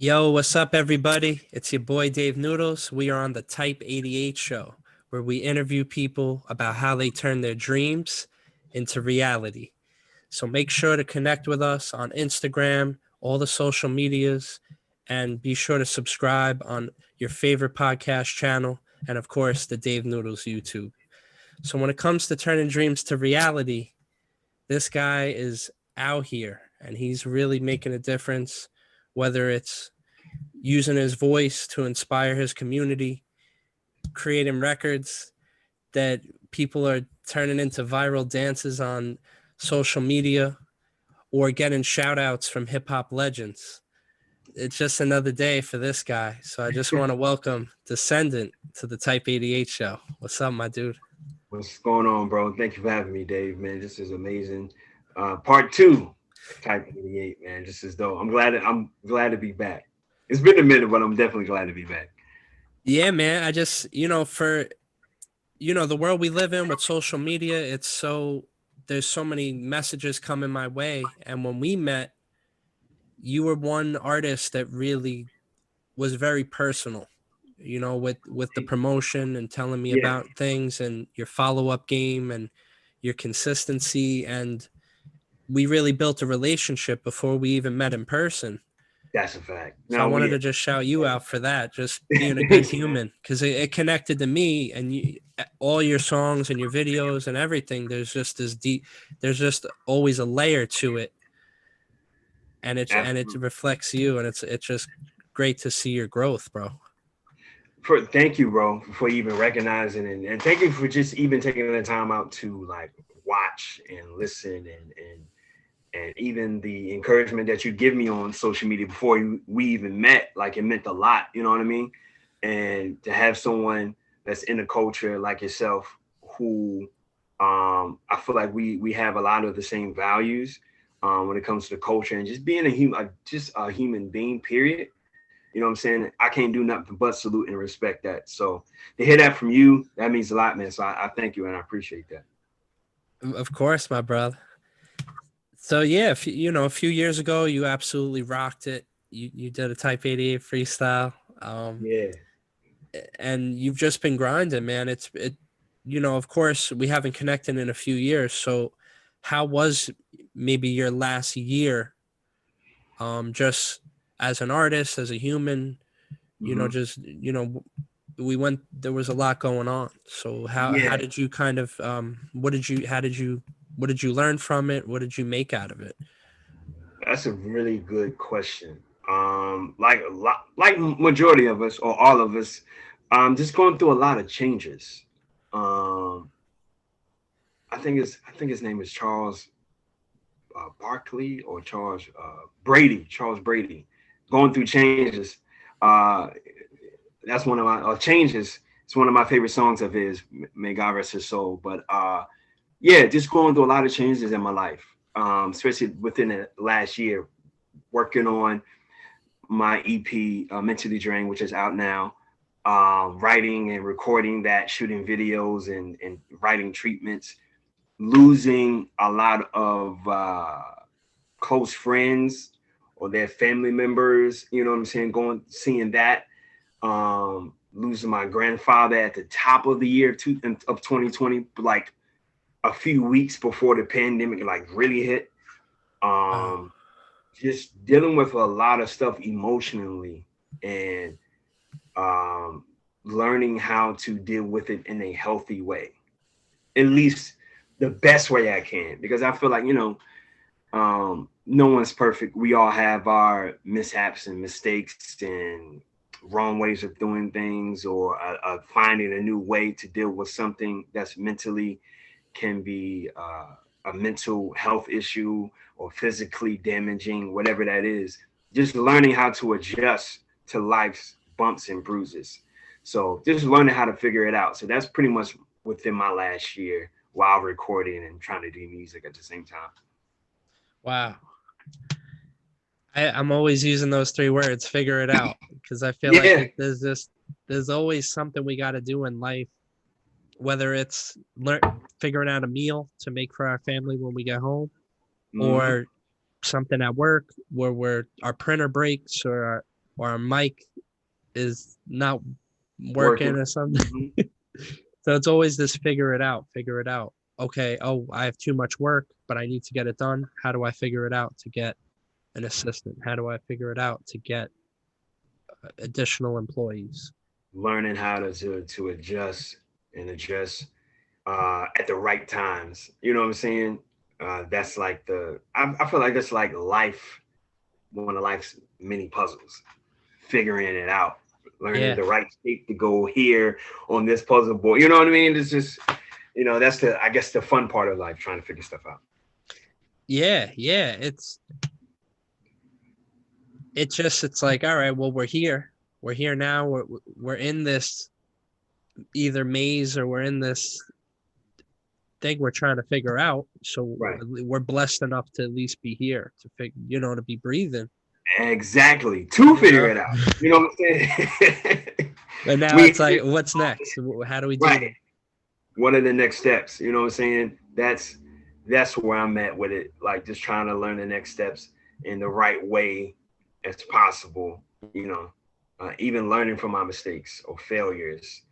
Yo, what's up, everybody? It's your boy Dave Noodles. We are on the Type 88 show, where we interview people about how they turn their dreams into reality. So make sure to connect with us on Instagram, all the social medias, and be sure to subscribe on your favorite podcast channel, and of course, the Dave Noodles YouTube. So when it comes to turning dreams to reality, this guy is out here and he's really making a difference, whether it's using his voice to inspire his community, creating records that people are turning into viral dances on social media, or getting shout outs from hip hop legends. It's just another day for this guy. So I just want to welcome Descendant to the Type 88 show. What's up, my dude? What's going on, bro? Thank you for having me, Dave. Man, this is amazing. Part two, Type 88. Man, this is dope. I'm glad to be back. It's been a minute, but I'm definitely glad to be back. Yeah, man. I just, for, the world we live in with social media, there's so many messages coming my way. And when we met, you were one artist that really was very personal, with the promotion and telling me Yeah, about things and your follow-up game and your consistency. And we really built a relationship before we even met in person. that's a fact. So I Now wanted we, to just shout you out for that, just being a good thank you, man. human, because it connected to me. And all your songs and your videos and everything, there's just always a layer to it, and it Absolutely. reflects you, and it's just great to see your growth, bro. Thank you, bro, for even recognizing and thank you for just even taking the time out to like watch and listen and even the encouragement that you give me on social media before we even met. Like it meant a lot, you know what I mean? And to have someone that's in the culture like yourself who I feel like we have a lot of the same values when it comes to the culture and just being a human, just a human being, period. You know what I'm saying? I can't do nothing but salute and respect that. So to hear that from you, that means a lot, man. So I thank you and I appreciate that. Of course, my brother. So yeah, a few years ago, you absolutely rocked it. You did a Type 88 freestyle, Yeah. and you've just been grinding, man. Of course, we haven't connected in a few years. So, how was maybe your last year, just as an artist, as a human? Hmm. Just we went. There was a lot going on. So how Yeah. did you kind of what did you learn from it? What did you make out of it? That's a really good question. Like a lot, like majority of us or all of us, just going through a lot of changes. Um, I think his name is Charles Barkley or Charles Brady. Charles Brady, going through changes. Uh, that's one of my changes. It's one of my favorite songs of his. May God rest his soul. But yeah, just going through a lot of changes in my life, especially within the last year, working on my EP, Mentally Drained, which is out now. Writing and recording that, shooting videos and writing treatments, losing a lot of close friends or their family members. You know what I'm saying? Going seeing that. Losing my grandfather at the top of the year of 2020, like a few weeks before the pandemic like really hit. Wow. Um, just dealing with a lot of stuff emotionally and um, learning how to deal with it in a healthy way, at least the best way I can, because I feel like no one's perfect. We all have our mishaps and mistakes and wrong ways of doing things, or finding a new way to deal with something that's mentally can be a mental health issue or physically damaging, whatever that is. Just learning how to adjust to life's bumps and bruises. So just learning how to figure it out. So that's pretty much within my last year while recording and trying to do music at the same time. Wow. I'm always using those three words, figure it out, because I feel like Yeah. there's always something we got to do in life, whether it's figuring out a meal to make for our family when we get home, Hmm. or something at work where our printer breaks, or our mic is not working Working. or something. Mhm. So it's always this figure it out. Okay, oh, I have too much work, but I need to get it done. How do I figure it out to get an assistant? How do I figure it out to get additional employees? Learning how to adjust and adjust at the right times. You know what I'm saying? That's like I feel like that's like life, one of life's many puzzles. Figuring it out, learning Yeah, the right shape to go here on this puzzle board. You know what I mean? It's just, that's I guess the fun part of life, trying to figure stuff out. yeah. It's like, all right, well, we're here. We're here now. We're in this either maze or we're in this thing we're trying to figure out. So Right. we're blessed enough to at least be here to figure, to be breathing. Exactly. To You figure know? it out. You know what I'm saying? But now we it's like, what's next? How do we do right. this? What are the next steps? You know what I'm saying? That's where I'm at with it. Like just trying to learn the next steps in the right way as possible. Even learning from my mistakes or failures,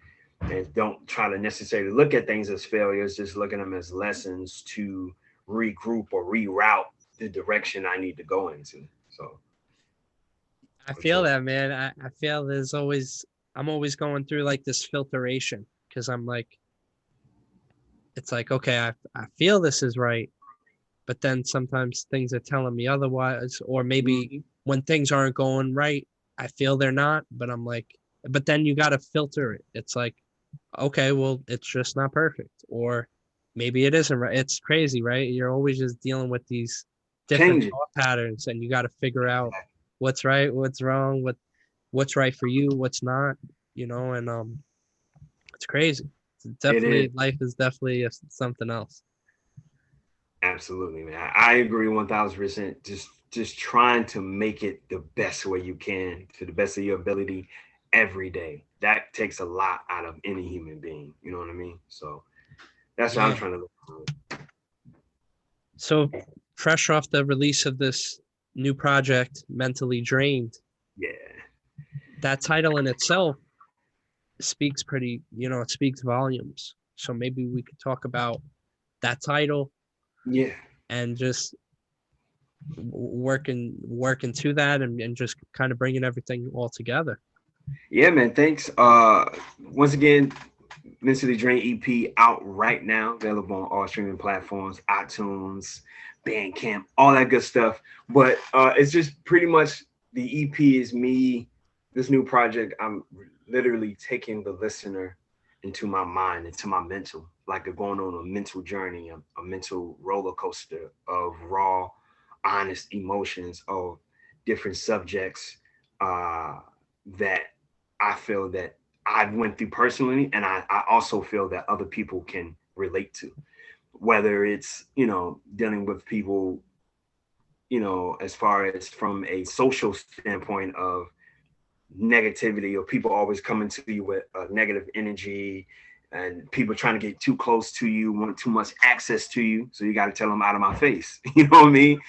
and don't try to necessarily look at things as failures. Just look at them as lessons to regroup or reroute the direction I need to go into. So I for feel sure. that, man. I feel I'm always going through like this filtration because I'm like, it's like, okay, I feel this is right, but then sometimes things are telling me otherwise, or maybe Mhm. when things aren't going right, I feel they're not, but I'm like, but then you got to filter it. It's like, okay, well, it's just not perfect, or maybe it isn't right. It's crazy, right? You're always just dealing with these different Change it. thought patterns, and you got to figure out what's right, what's wrong, what's right for you, what's not, and it's crazy. It's It is. definitely life is definitely something else. Absolutely, man. I agree 1000%. Just trying to make it the best way you can to the best of your ability every day. That takes a lot out of any human being. You know what I mean? So that's what I'm Yeah. trying to look for. So fresh off the release of this new project, Mentally Drained, Yeah. that title in itself speaks it speaks volumes. So maybe we could talk about that title Yeah. and just working to that and just kind of bringing everything all together. Yeah, man. Thanks. Once again, Mentally Drained EP out right now, available on all streaming platforms, iTunes, Bandcamp, all that good stuff. But it's just pretty much the EP is me. This new project, I'm literally taking the listener into my mind, into my mental, like going on a mental journey, a mental roller coaster of raw, honest emotions of different subjects that I feel that I've went through personally, and I also feel that other people can relate to. Whether it's dealing with people, as far as from a social standpoint of negativity, or people always coming to you with negative energy, and people trying to get too close to you, want too much access to you, so you got to tell them out of my face. You know what I mean?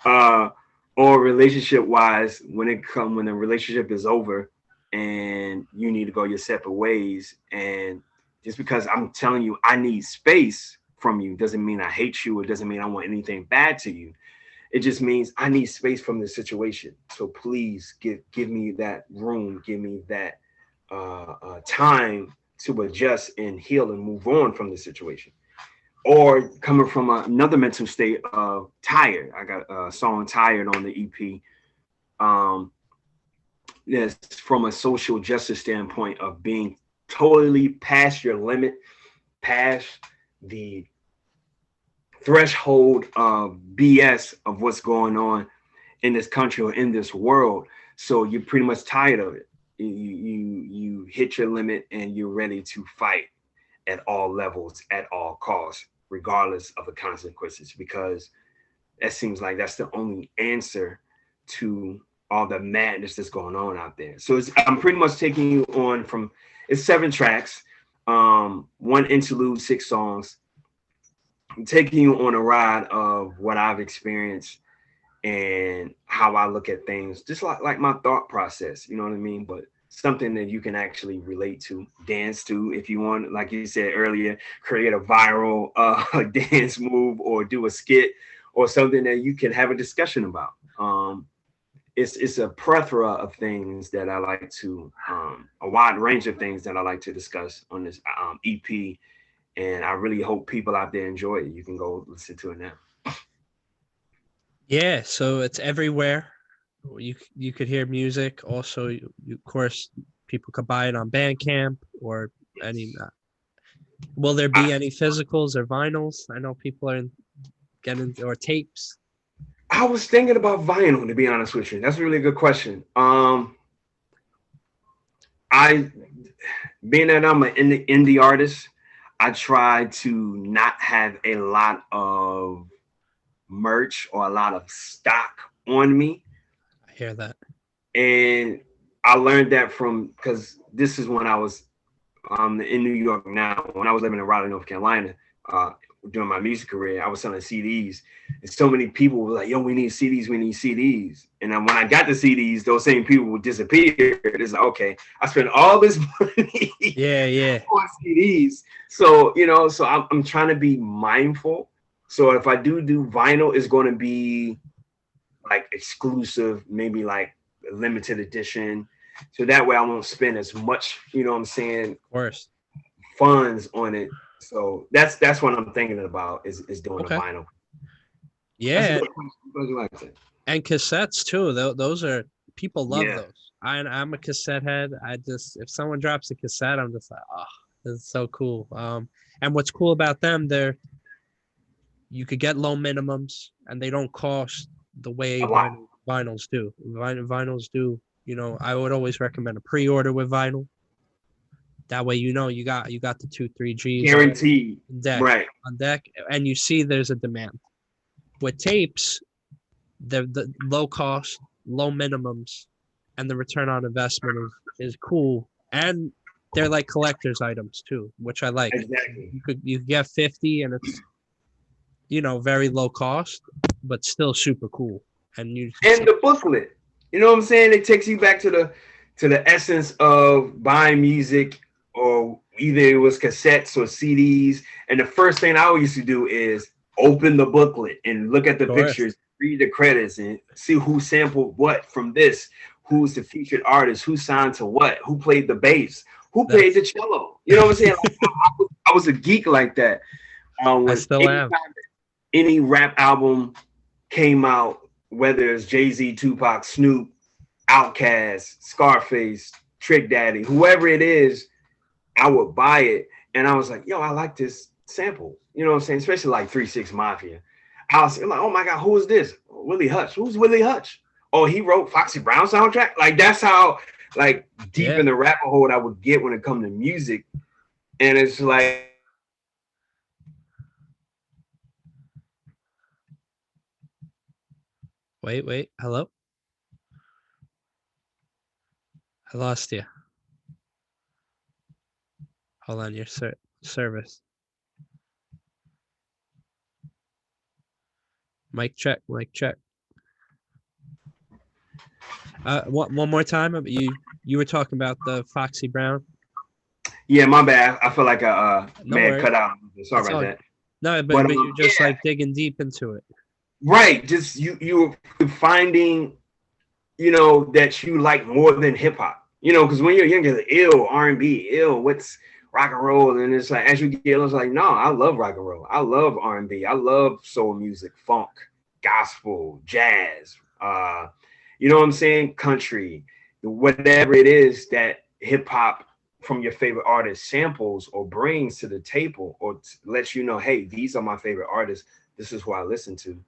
Uh, or relationship wise, when the relationship is over and you need to go your separate ways, and just because I'm telling you I need space from you doesn't mean I hate you, or doesn't mean I want anything bad to you. It just means I need space from the situation. So please give me that room, give me that time to adjust and heal and move on from the situation. Or coming from another mental state of tired. I got a song "Tired" on the EP. Um, that's from a social justice standpoint of being totally past your limit, past the threshold of BS of what's going on in this country or in this world. So you're pretty much tired of it. You hit your limit and you're ready to fight at all levels, at all costs, regardless of the consequences, because that seems like that's the only answer to all the madness that's going on out there. So I'm pretty much taking you on from it's 7 tracks, one interlude, 6 songs. I'm taking you on a ride of what I've experienced and how I look at things, just like my thought process, you know what I mean? But something that you can actually relate to, dance to if you want, like you said earlier, create a viral dance move or do a skit or something that you can have a discussion about. It's a plethora of things that I like to, a wide range of things that I like to discuss on this EP, and I really hope people out there enjoy it. You can go listen to it now. Yeah, so it's everywhere. You could hear music. Also, of course, people could buy it on Bandcamp or any. Will there be any physicals or vinyls? I know people are getting or tapes. I was thinking about vinyl, to be honest with you. That's a really good question. I being that I'm an indie artist, I try to not have a lot of merch or a lot of stock on me. I hear that. And I learned that from, because this is when I was in New York now. When I was living in Raleigh, North Carolina, during my music career, I was selling CDs. And so many people were like, yo, we need CDs, we need CDs. And then when I got the CDs, those same people would disappear. It's like, okay, I spent all this money Yeah. on CDs. So, so I'm trying to be mindful. So if I do vinyl, it's going to be like exclusive, maybe like limited edition. So that way I won't spend as much, what I'm saying, of course, funds on it. So that's what I'm thinking about is doing a vinyl. Yeah. And cassettes too. Those are, people love those. I'm a cassette head. If someone drops a cassette, I'm just like, oh, this is so cool. And what's cool about them, you could get low minimums and they don't cost the way vinyls do. Vinyls do, I would always recommend a pre-order with vinyl. That way, you got the 2-3 Gs guaranteed on deck, and you see there's a demand. With tapes, the low cost, low minimums, and the return on investment is cool, and they're like collector's items too, which I like. Exactly. You could get 50, and it's very low cost, but still super cool. And the booklet, you know what I'm saying? It takes you back to the essence of buying music, or either it was cassettes or CDs. And the first thing I always used to do is open the booklet and look at the pictures, read the credits, and see who sampled what from this, who's the featured artist, who signed to what, who played the bass, who played the cello. You know what I'm saying? I was a geek like that. I still am. Any rap album came out, whether it's Jay-Z, Tupac, Snoop, Outkast, Scarface, Trick Daddy, whoever it is, I would buy it. And I was like, yo, I like this sample. You know what I'm saying? Especially like 3 6 Mafia. I was like, oh my God, who is this? Willie Hutch. Who's Willie Hutch? Oh, he wrote Foxy Brown soundtrack? Like, that's how deep in the rabbit hole I would get when it comes to music. And it's like, wait, hello? I lost you. Hold on, your service. Mic check. One more time. You were talking about the Foxy Brown. Yeah, my bad. I feel like I cut out. Sorry about that. No, but you're just like digging deep into it. Right. Just you finding, that you like more than hip hop. Because when you're younger, ill R&B, ill what's rock and roll, and it's like as you get, it's like, no, I love rock and roll. I love R&B. I love soul music, funk, gospel, jazz. You know what I'm saying? Country, whatever it is that hip hop from your favorite artist samples or brings to the table, or lets you know, hey, these are my favorite artists. This is who I listen to.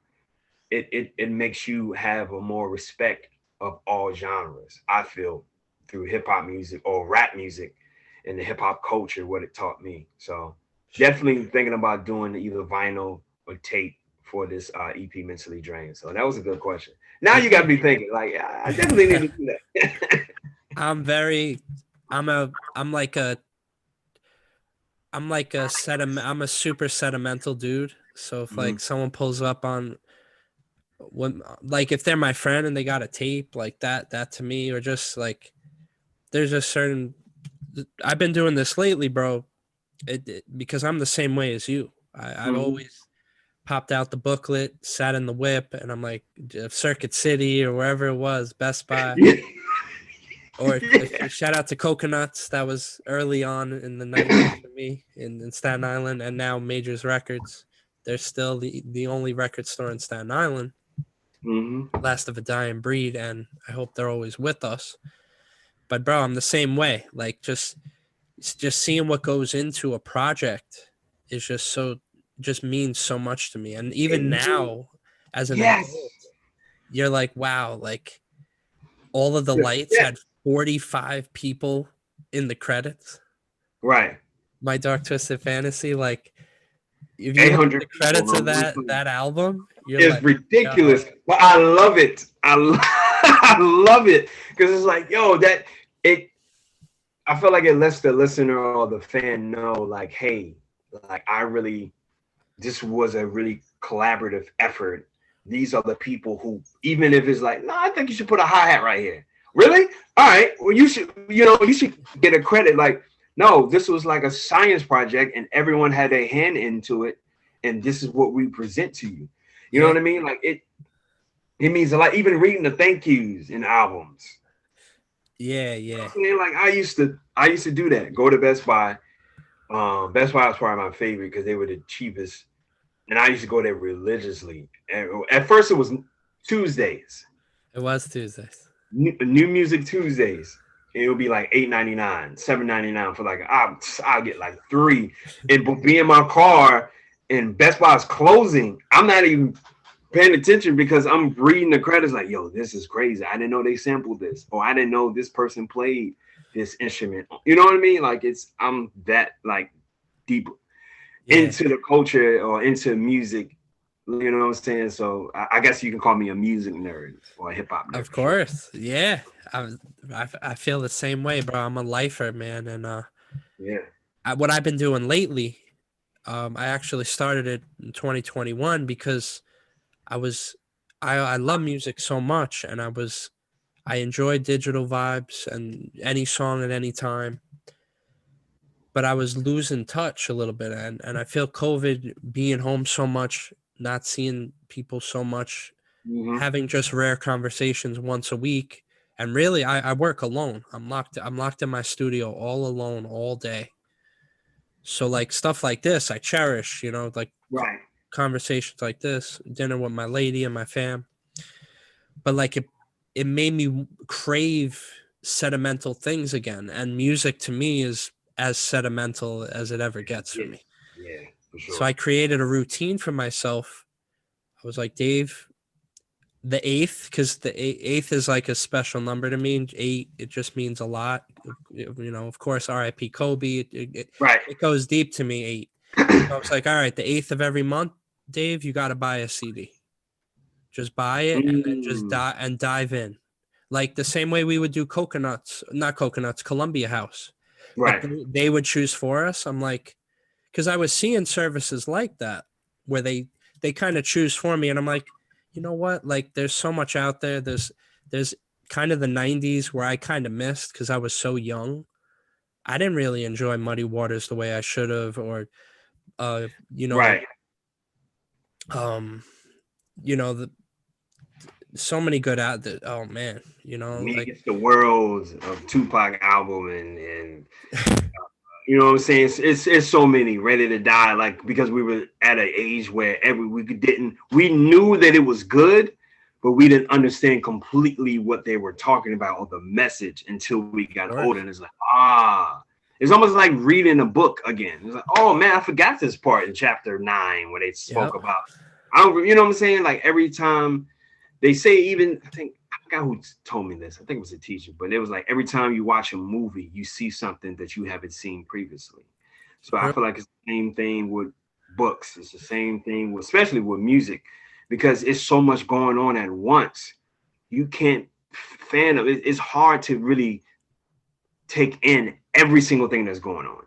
It makes you have a more respect of all genres, I feel, through hip hop music or rap music and the hip hop culture, what it taught me. So definitely thinking about doing either vinyl or tape for this EP, Mentally Drained. So that was a good question. Now you got to be thinking, like, I definitely need to do that. I'm a super sentimental dude. So if like someone pulls up on when like if they're my friend and they got a tape like that to me, or just like there's a certain I've been doing this lately, bro. Because I'm the same way as you. I've always popped out the booklet, sat in the whip, and I'm like Circuit City or wherever it was, Best Buy. Yeah. Or Yeah. shout out to Coconuts. That was early on in the 90s for me in Staten Island, and now Majors Records. They're still the only record store in Staten Island, last of a dying breed, and I hope they're always with us. But bro, I'm the same way. Like just seeing what goes into a project is just means so much to me. And even now, as an Yes. adult, you're like, wow, like all of the Yeah. lights had 45 people in the credits. Right. My Dark Twisted Fantasy, like if you look at 800 the people credits of on one that album, you're It's like, ridiculous, yo, but I love it. I love it because it's like, yo, that it. I feel like it lets the listener or the fan know, like, hey, like this was a really collaborative effort. These are the people who, even if it's like, no, I think you should put a hi hat right here. Really? All right. Well, you should get a credit. Like, no, this was like a science project, and everyone had a hand into it, and this is what we present to you. You know yeah, what I mean? Like it means a lot. Even reading the thank yous in albums. yeah, You know yeah. what I'm saying? Like I used to do that. Go to Best Buy. Best Buy was probably my favorite because they were the cheapest, and I used to go there religiously. And at first, it was Tuesdays, It was Tuesdays. new music Tuesdays. It would be like $8.99, $7.99 for like I'll get like three, and but be in my car and Best Buy's closing. I'm not even paying attention because I'm reading the credits like, yo, this is crazy. I didn't know they sampled this, or I didn't know this person played this instrument. You know what I mean? Like I'm that like deep Yeah, into the culture or into music. You know what I'm saying? So I guess you can call me a music nerd or a hip hop nerd of for sure. course. Yeah. I feel the same way, bro. I'm a lifer, man. And Yeah. what I've been doing lately, I actually started it in 2021 because I was I love music so much, and I enjoy digital vibes and any song at any time. But I was losing touch a little bit, and I feel COVID being home so much, not seeing people so much, Mm-hmm. having just rare conversations once a week. And really, I work alone. I'm locked in my studio all alone all day. So like stuff like this, I cherish. Like Right. conversations like this, dinner with my lady and my fam. But like it made me crave sentimental things again, and music to me is as sentimental as it ever gets for Yeah. me. Yeah. For So sure. I created a routine for myself. I was like, Dave, the eighth, because the eighth is like a special number to me. Eight, it just means a lot. Of course, R.I.P. Kobe. Right. It goes deep to me. Eight. So I was like, all right, the eighth of every month, Dave, you got to buy a CD. Just buy it and then just Mm. dive in, like the same way we would do not coconuts, Columbia House, but Right. they would choose for us. I'm like, because I was seeing services like that where they kind of choose for me, and I'm like, you know what? Like, there's so much out there. There's kind of the '90s where I kind of missed because I was so young. I didn't really enjoy Muddy Waters the way I should have, or uh, you know, Right. um, the so many good out there. Oh man, Me like Against the Worlds of Tupac album and you know what I'm saying? It's so many Ready to Die, like because we were at an age where we knew that it was good, but we didn't understand completely what they were talking about or the message until we got older. course. And it's like, it's almost like reading a book again. It's like, oh man, I forgot this part in chapter 9 where they spoke Yep. about I don't you know what I'm saying? Like every time they say, even I think I forgot who told me this. I think it was a teacher, but it was like every time you watch a movie, you see something that you haven't seen previously. So I True. feel like it's the same thing with books. It's the same thing with, especially with music, because it's so much going on at once. You can't fan of it. It's hard to really take in every single thing that's going on.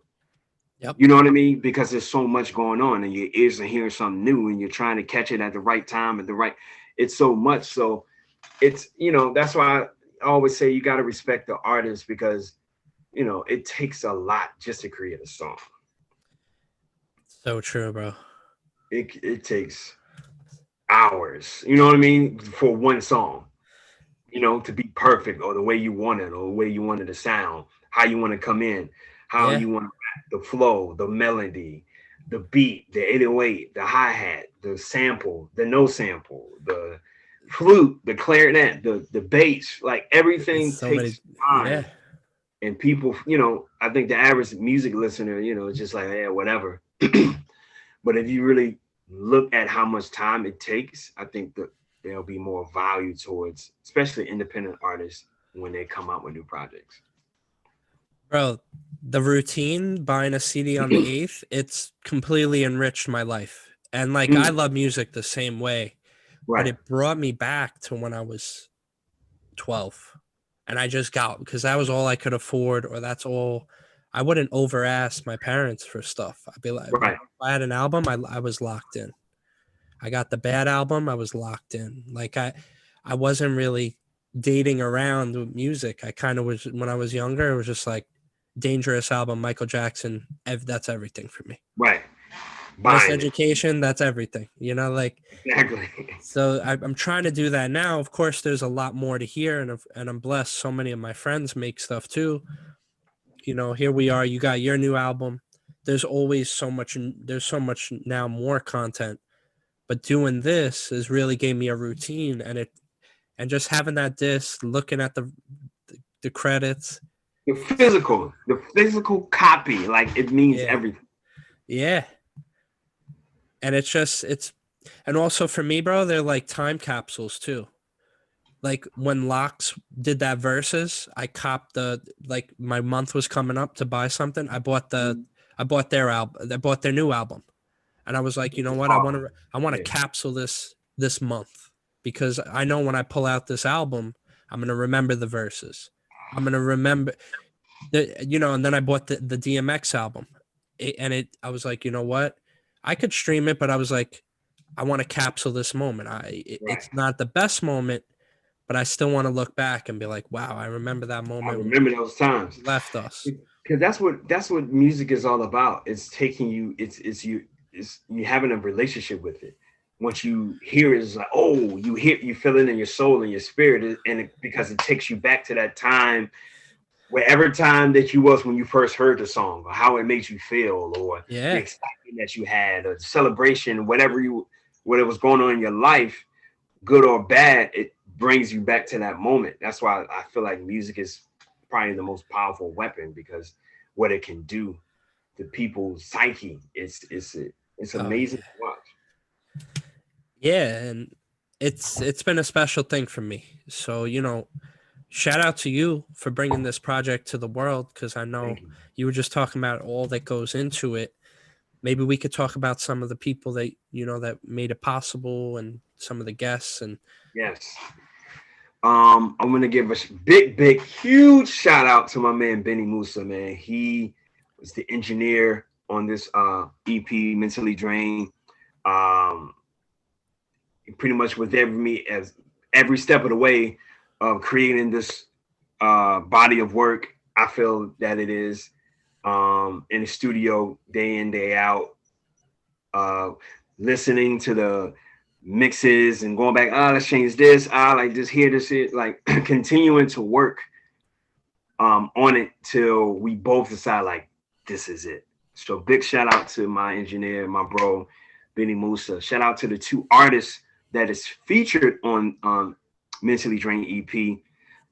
Yep. You know what I mean? Because there's so much going on, and your ears are hearing something new, and you're trying to catch it at the right time, at the right. it's so much. So it's, that's why I always say you got to respect the artist, because it takes a lot just to create a song. So true, bro. It takes hours, you know what I mean, for one song, to be perfect, or the way you want it, or the way you want it to sound, how you want to come in, how Yeah. you want the flow, the melody, the beat, the 808, the hi-hat, the sample, the no sample, the flute, the clarinet, the bass, like It's everything so many. takes time. Yeah. And people, I think the average music listener, is just like, yeah, whatever. But if you really look at how much time it takes, I think that there'll be more value towards, especially independent artists, when they come out with new projects. Bro, the routine buying a CD on the 8th, it's completely enriched my life. And like I love music the same way, but Right. it brought me back to when I was 12. And I just got, because that was all I could afford, or that's all. I wouldn't over ask my parents for stuff. I'd be like, Right. if I had an album, I was locked in. I got the bad album, I was locked in. Like I wasn't really dating around with music. I kind of was, when I was younger, it was just like Dangerous album, Michael Jackson. That's everything for me. Right. Buying it. Miseducation, that's everything. Like Exactly. so. I'm trying to do that now. Of course, there's a lot more to hear, and I'm blessed. So many of my friends make stuff too. Here we are. You got your new album. There's always so much. There's so much now more content. But doing this has really gave me a routine, and just having that disc, looking at the credits. The physical copy, like it means Yeah. everything. Yeah. And and also for me, bro, they're like time capsules too. Like when Locks did that verses, I copped like my month was coming up to buy something. I bought their album. I bought their new album, and I was like, you know what? I want to capsule this month, because I know when I pull out this album, I'm gonna remember the verses. I'm gonna remember and then I bought the DMX album, I was like, you know what? I could stream it, but I was like, I want to capsule this moment. It's not the best moment, but I still want to look back and be like, wow, I remember that moment. I remember those times. Left us. Because that's what music is all about. It's taking you, it's you having a relationship with it. Once you hear it, it's like, oh, you feel it in your soul and your spirit, because it takes you back to that time, wherever time that you was when you first heard the song, or how it made you feel, or the excitement that you had, or the celebration, whatever was going on in your life, good or bad, it brings you back to that moment. That's why I feel like music is probably the most powerful weapon, because what it can do to people's psyche, it's amazing to watch. Yeah, and it's been a special thing for me. So shout out to you for bringing this project to the world, because I know you were just talking about all that goes into it. Maybe we could talk about some of the people that that made it possible, and some of the guests. And yes, I'm gonna give a big, huge shout out to my man Benny Musa. Man, he was the engineer on this EP, Mentally Drained. He pretty much was there with me as every step of the way of creating this body of work. I feel that it is in the studio day in, day out, listening to the mixes and going back, let's change this, like just hear this shit, like continuing to work on it till we both decide like this is it. So big shout out to my engineer, my bro Benny Musa. Shout out to the two artists that is featured on Mentally Drained EP. You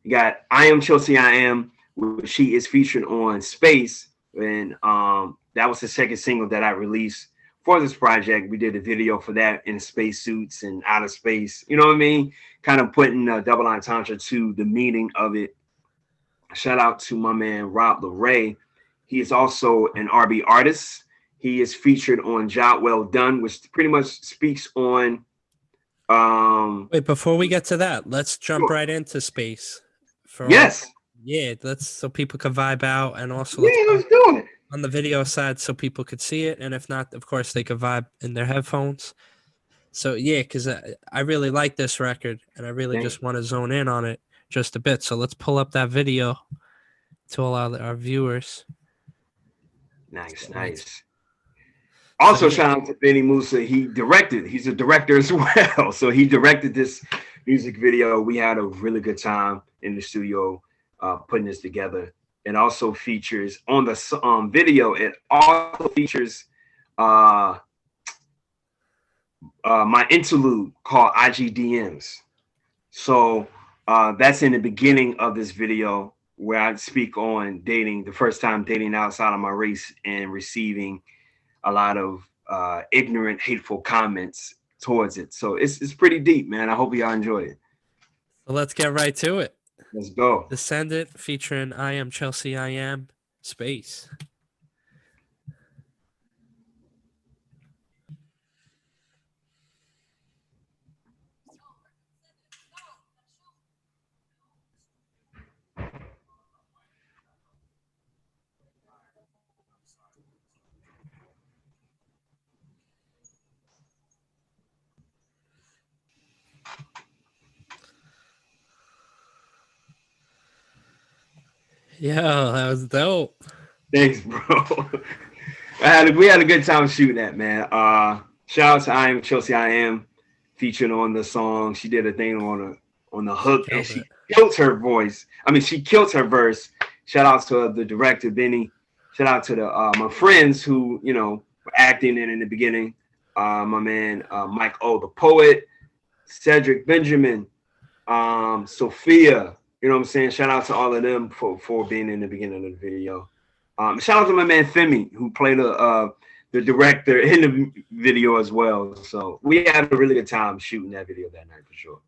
got I Am Chelsea I Am, which she is featured on Space, and that was the second single that I released for this project. We did a video for that in spacesuits and outer space. You know what I mean? Kind of putting a double entendre to the meaning of it. Shout out to my man Rob LeRae. He is also an R&B artist. He is featured on Job Well Done, which pretty much speaks on. Wait, before we get to that, let's jump right into Space. Let's so people could vibe out, and also let's do it on the video side so people could see it, and if not, of course, they could vibe in their headphones. So yeah, because I really like this record, and I really just want to zone in on it just a bit. So let's pull up that video to allow our viewers. Nice. Also, So, yeah. shout out to Benny Musa. He's a director as well. So he directed this music video. We had a really good time in the studio putting this together. It also features on the video. It also features my interlude called IGDMs. So that's in the beginning of this video where I speak on dating, the first time dating outside of my race and receiving a lot of ignorant, hateful comments towards it. So it's pretty deep, man. I hope y'all enjoy it. So let's get right to it. Let's go. Descendent featuring I Am Chelsea I Am Space. Yo, that was dope. Thanks, bro. We had a good time shooting that, man. Shout out to I Am Chelsea I Am featured on the song. She did a thing on the hook, and she killed her voice. I mean, she killed her verse. Shout out to the director Benny. Shout out to my friends who were acting in the beginning. My man Mike O, the poet, Cedric Benjamin, Sophia. You know what I'm saying? Shout out to all of them for being in the beginning of the video. Shout out to my man Femi, who played the director in the video as well. So we had a really good time shooting that video that night for sure.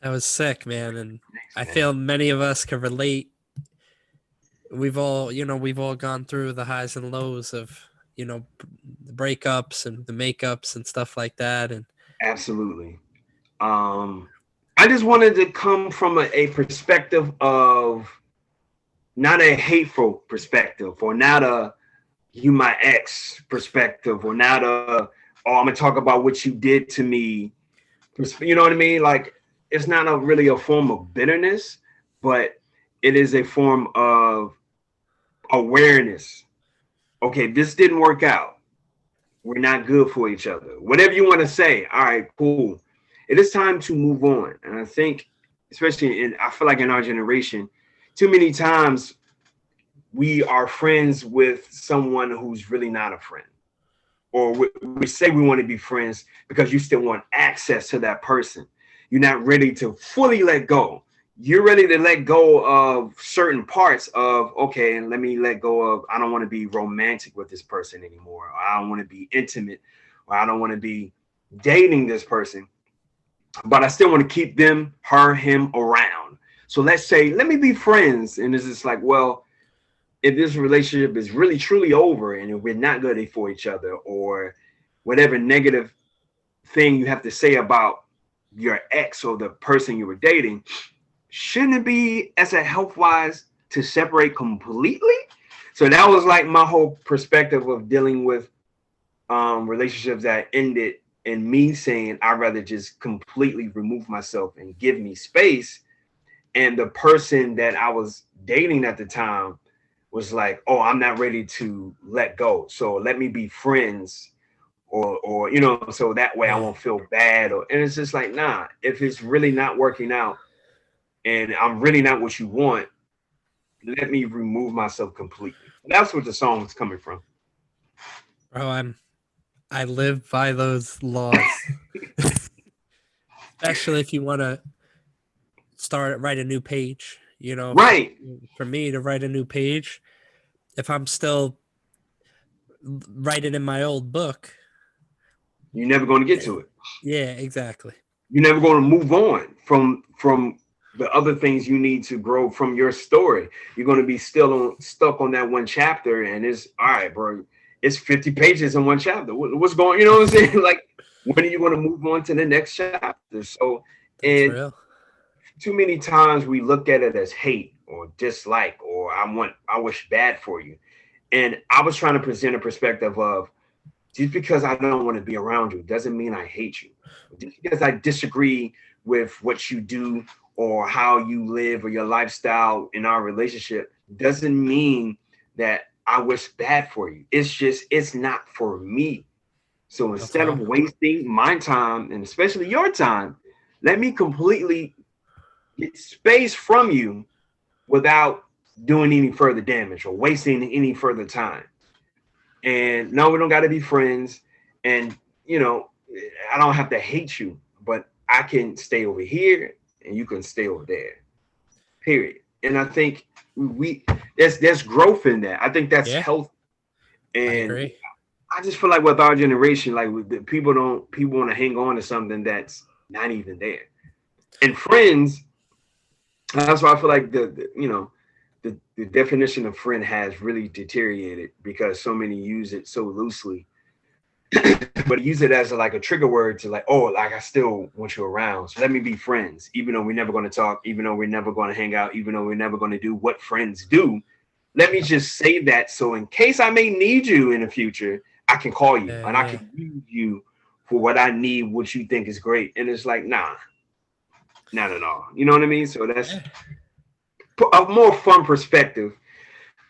That was sick, man. And I feel many of us can relate. We've all gone through the highs and lows of, the breakups and the makeups and stuff like that. And absolutely. I just wanted to come from a perspective of not a hateful perspective, or not a you my ex perspective, or not a I'm gonna talk about what you did to me. You know what I mean? Like, it's not really a form of bitterness, but it is a form of awareness. Okay, this didn't work out. We're not good for each other. Whatever you want to say. All right, cool. It is time to move on. And I think, especially I feel like in our generation, too many times we are friends with someone who's really not a friend. Or we say we want to be friends because you still want access to that person. You're not ready to fully let go. You're ready to let go of certain parts of, okay, and let me let go of, I don't want to be romantic with this person anymore. Or I don't want to be intimate. Or I don't want to be dating this person. But I still want to keep them, her, him around. So let's say, let me be friends. And it's just like, well, if this relationship is really, truly over and if we're not good for each other, or whatever negative thing you have to say about your ex or the person you were dating, shouldn't it be as a health-wise to separate completely? So that was like my whole perspective of dealing with relationships that ended, and me saying I'd rather just completely remove myself and give me space. And the person that I was dating at the time was like, oh, I'm not ready to let go. So let me be friends, or so that way I won't feel bad. And it's just like, nah, if it's really not working out and I'm really not what you want, let me remove myself completely. That's what the song is coming from. Bro, I live by those laws. Especially if you want to write a new page, Right. For me to write a new page, if I'm still writing in my old book, you're never going to get to it. Yeah, exactly. You're never going to move on from the other things you need to grow from your story. You're going to be stuck on that one chapter, and it's all right, bro. It's 50 pages in one chapter. What's going, you know what I'm saying? Like, when are you going to move on to the next chapter? So, and real. Too many times we look at it as hate or dislike, or I wish bad for you. And I was trying to present a perspective of, Just because I don't want to be around you doesn't mean I hate you. Just because I disagree with what you do or how you live or your lifestyle in our relationship doesn't mean that I wish bad for you. It's just, it's not for me. So Real instead of talk. wasting my time and especially your time, let me completely get space from you without doing any further damage or wasting any further time. And no, we don't got to be friends. And, you know, I don't have to hate you, but I can stay over here and you can stay over there. Period. And I think we there's growth in that. I think that's Yeah, healthy. I And agree. I just feel like with our generation, like people want to hang on to something that's not even there. And friends, that's why I feel like the definition of friend has really deteriorated because so many use it so loosely, but use it as like a trigger word to like, oh, like I still want you around. So let me be friends, even though we're never going to talk, even though we're never going to hang out, even though we're never going to do what friends do. Let me Yep. just say that so in case I may need you in the future, I can call you Yeah, and I yeah, can use you for what I need, what you think is great. And it's like, nah, not at all. You know what I mean? So that's yeah. a more fun perspective.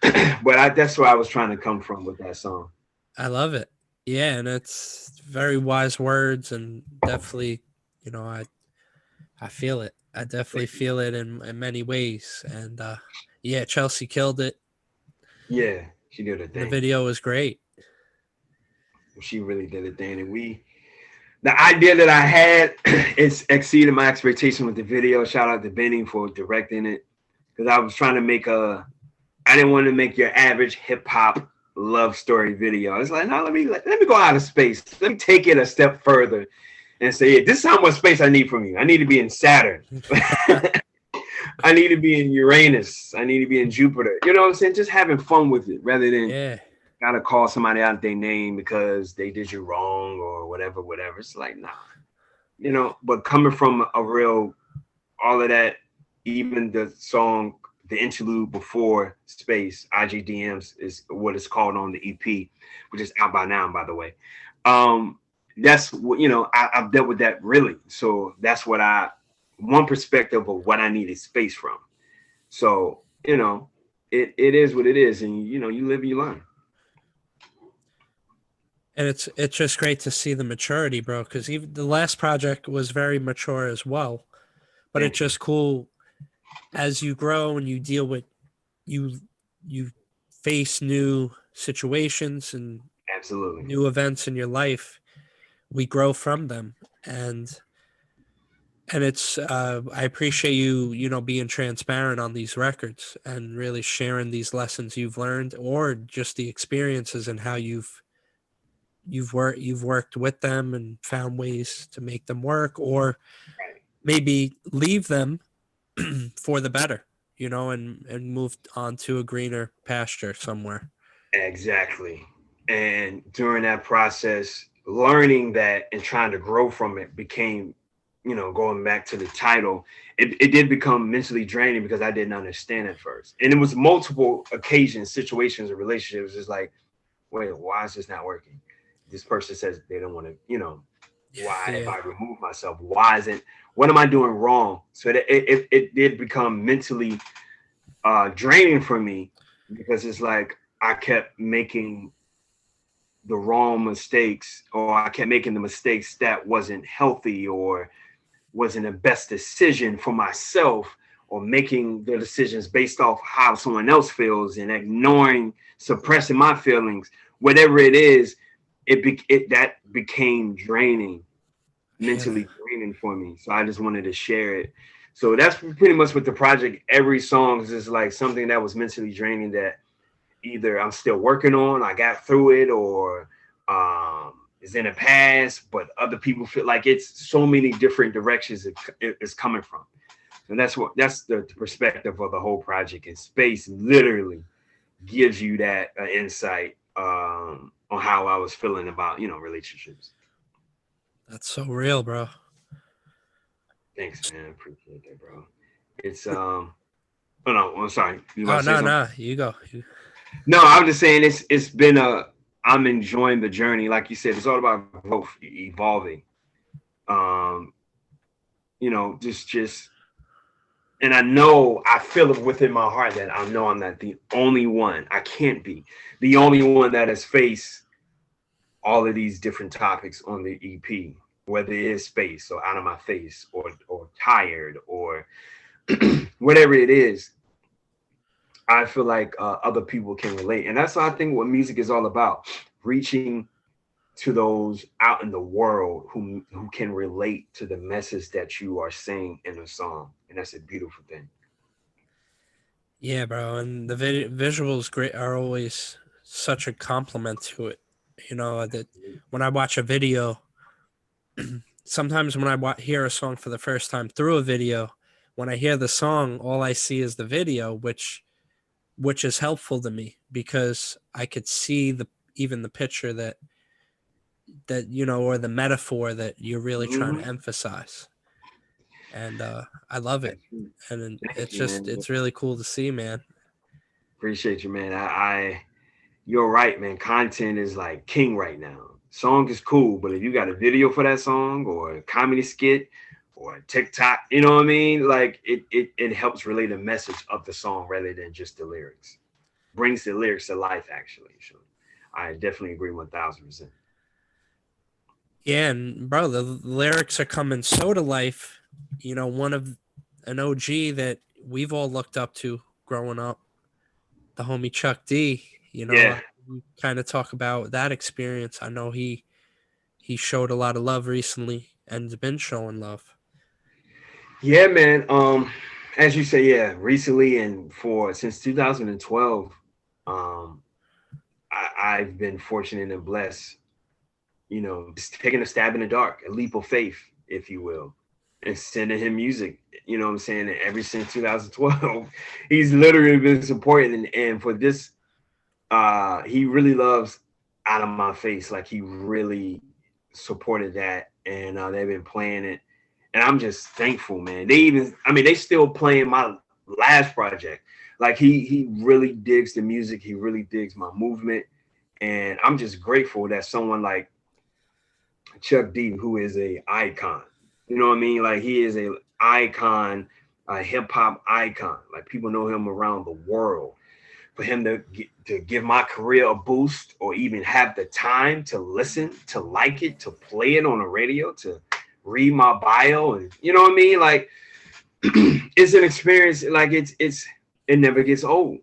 But that's where I was trying to come from with that song. I love it. Yeah, and it's very wise words, and definitely, you know, I feel it. I definitely feel it in many ways. And yeah, Chelsea killed it. Yeah, she did her And the thing. video was great. She really did a thing, and the idea that I had it's exceeded my expectation with the video. Shout out to Benny for directing it because I was trying to make I didn't want to make your average hip hop love story video. It's like, no, let me go out of space. Let me take it a step further and say, yeah, this is how much space I need from you. I need to be in Saturn. I need to be in Uranus. I need to be in Jupiter. You know what I'm saying? Just having fun with it rather than Yeah, gotta call somebody out their name because they did you wrong or whatever, whatever. It's like, nah, but coming from a real, all of that, even the song, the interlude before Space, IGDMs is what it's called on the EP, which is out by now, by the way. Um, that's what, I've dealt with that really. So that's one perspective of what I needed space from. So, it is what it is. And, you live and you learn. and it's just great to see the maturity, bro. Because even the last project was very mature as well. But it's Thank you. just cool as you grow and you deal with you you face new situations and Absolutely. new events in your life. We grow from them, and it's I appreciate you, being transparent on these records and really sharing these lessons you've learned or just the experiences and how you've worked with them and found ways to make them work or Right. maybe leave them for the better, and move on to a greener pasture somewhere. Exactly. And during that process, learning that and trying to grow from it became, going back to the title, it did become mentally draining because I didn't understand at first. And it was multiple occasions, situations, and relationships. It's like, wait, why is this not working? This person says they don't want to, why, if Yeah. I remove myself, why isn't, what am I doing wrong? So it did become mentally draining for me because it's like I kept making the wrong mistakes or I kept making the mistakes that wasn't healthy or wasn't the best decision for myself or making the decisions based off how someone else feels and ignoring, suppressing my feelings, whatever it is, that became draining, Man, mentally draining for me. So I just wanted to share it. So that's pretty much with the project. Every song is like something that was mentally draining that either I'm still working on, I got through it, or is in the past, but other people feel like it's so many different directions it's coming from. And that's the perspective of the whole project. And Space literally gives you that insight on how I was feeling about relationships. that's so real, bro. Thanks, man. I appreciate that, bro. It's Oh no, I'm sorry. You about Oh to say no, something? no, you go. No, I was just saying it's been I'm enjoying the journey. Like you said, it's all about growth, evolving. Um, just and I feel it within my heart that I know I'm not the only one. I can't be the only one that has faced all of these different topics on the EP, whether it is space or out of my face or tired or whatever it is. I feel like other people can relate, and that's I think what music is all about: reaching to those out in the world who can relate to the message that you are saying in a song, and that's a beautiful thing. Yeah, bro, and the visuals great are always such a compliment to it. You know that when I watch a video, sometimes when I hear a song for the first time through a video, when I hear the song, all I see is the video, which is helpful to me because I could see even the picture that or the metaphor that you're really trying to Mm-hmm. emphasize. And I love it, and Thank it's you, man. it's really cool to see, man. Appreciate you, man. I you're right, man. Content is like king right now. Song is cool, but if you got a video for that song or a comedy skit or a TikTok, you know what I mean? Like it helps relay the message of the song rather than just the lyrics. Brings the lyrics to life, actually. So I definitely agree 1000%. Yeah, and bro, the lyrics are coming so to life. One of an OG that we've all looked up to growing up, the homie Chuck D. Yeah. We kind of talk about that experience. I know he showed a lot of love recently and's been showing love. Yeah, man. As you say, yeah, recently and for since 2012, um, I've been fortunate and blessed, just taking a stab in the dark, a leap of faith, if you will, and sending him music. You know what I'm saying? And ever since 2012, he's literally been supporting and for this, he really loves Out of My Face. Like he really supported that, and they've been playing it, and I'm just thankful, man. They still playing my last project. Like he really digs the music. He really digs my movement, and I'm just grateful that someone like Chuck D, who is a icon, you know what I mean? Like he is a icon, a hip hop icon. Like people know him around the world. For him to give my career a boost, or even have the time to listen, to like it, to play it on the radio, to read my bio, and you know what I mean? Like it's an experience. Like it never gets old,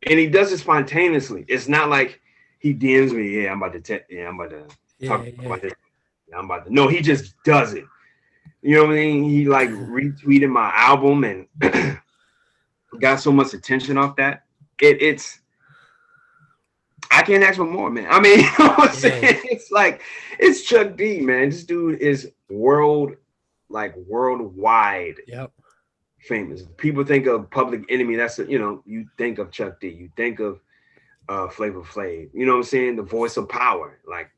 and he does it spontaneously. It's not like he DMs me, yeah, I'm about to Yeah, talk yeah. about this. I'm about to. No, he just does it. You know what I mean? He like retweeted my album and got so much attention off that. It's I can't ask for more, man. I mean, you know what I'm saying? Yeah. It's like it's Chuck D, man. This dude is worldwide Yep. famous. People think of Public Enemy. You think of Chuck D. You think of Flavor Flav. You know what I'm saying? The voice of power. Like,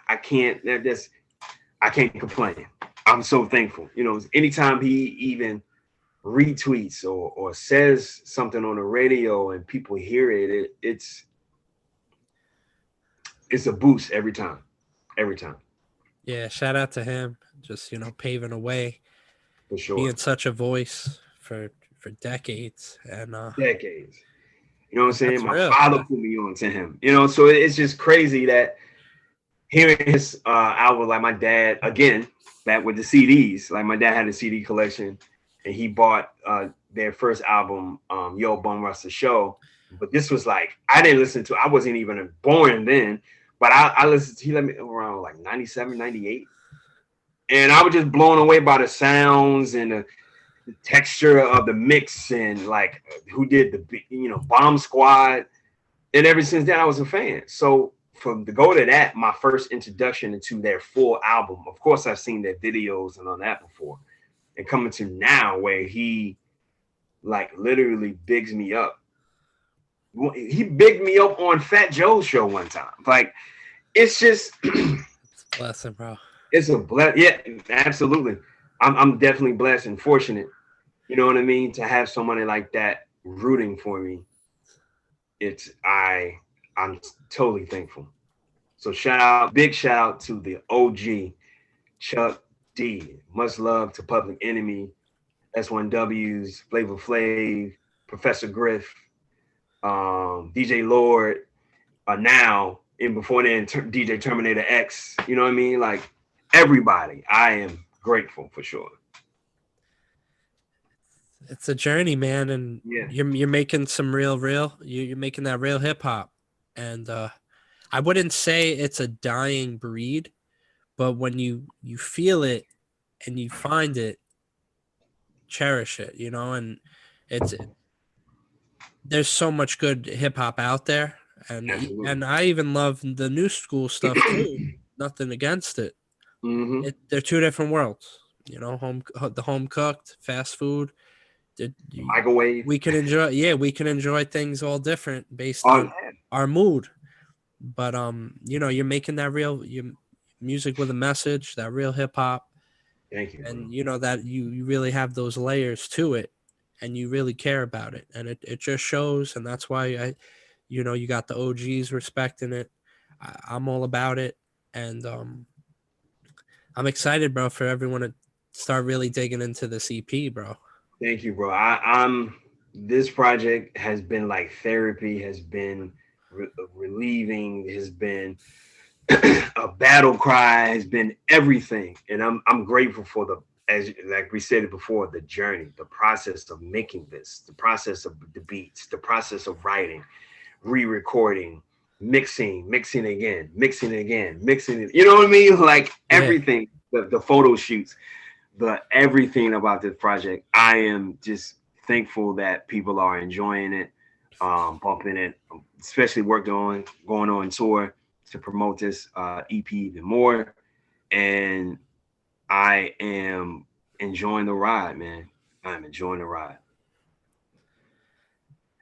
I can't. I can't complain. I'm so thankful. Anytime he even retweets or says something on the radio and people hear it, it's a boost every time. Every time. Yeah, shout out to him. Just, paving a way, For sure. being such a voice for decades. And Decades. You know what I'm saying? that's My real. father put me on to him. So it's just crazy that hearing his album, like my dad, again, back with the CDs, like my dad had a CD collection and he bought their first album, Yo Bum Rusta Show. But this was like, I didn't listen to, I wasn't even born then, but I listened to, he let me around like 97, 98. And I was just blown away by the sounds and the texture of the mix and like who did the, Bomb Squad. And ever since then, I was a fan. So from to go to that, my first introduction into their full album, of course, I've seen their videos and all that before. And coming to now where he like literally bigs me up. He bigged me up on Fat Joe's show one time. Like, it's just It's a blessing, bro. it's a bless. Yeah, absolutely. I'm definitely blessed and fortunate. You know what I mean? To have somebody like that rooting for me. I'm totally thankful. So big shout out to the OG Chuck D. Much love to Public Enemy, S1Ws, Flavor Flav, Professor Griff, DJ Lord, now and before then DJ Terminator X. You know what I mean? Like everybody, I am grateful for sure. It's a journey, man, and Yeah, you're making some you're making that real hip hop, and I wouldn't say it's a dying breed, but when you feel it and you find it, cherish it, and it's there's so much good hip hop out there, absolutely. and I even love the new school stuff too. Nothing against it. Mm-hmm. They're two different worlds, the home cooked fast food. Microwave. We can enjoy, yeah, we can enjoy things all different based Oh on yeah. our mood. But you're making that real music with a message, that real hip hop, Thank you, bro. and that you really have those layers to it, and you really care about it, and it just shows, and that's why you got the OGs respecting it. I'm all about it, and I'm excited, bro, for everyone to start really digging into this EP, bro. Thank you, bro. I'm this project has been like therapy, has been relieving, has been a battle cry, has been everything, and I'm grateful for the, as like we said it before, the journey, the process of making this, the process of the beats, the process of writing, re-recording, mixing again, mixing again, mixing it. You know what I mean? Like Yeah. everything, the photo shoots, the everything about this project. I am just thankful that people are enjoying it, bumping it, especially going on tour to promote this EP even more. And I am enjoying the ride, man. I'm enjoying the ride.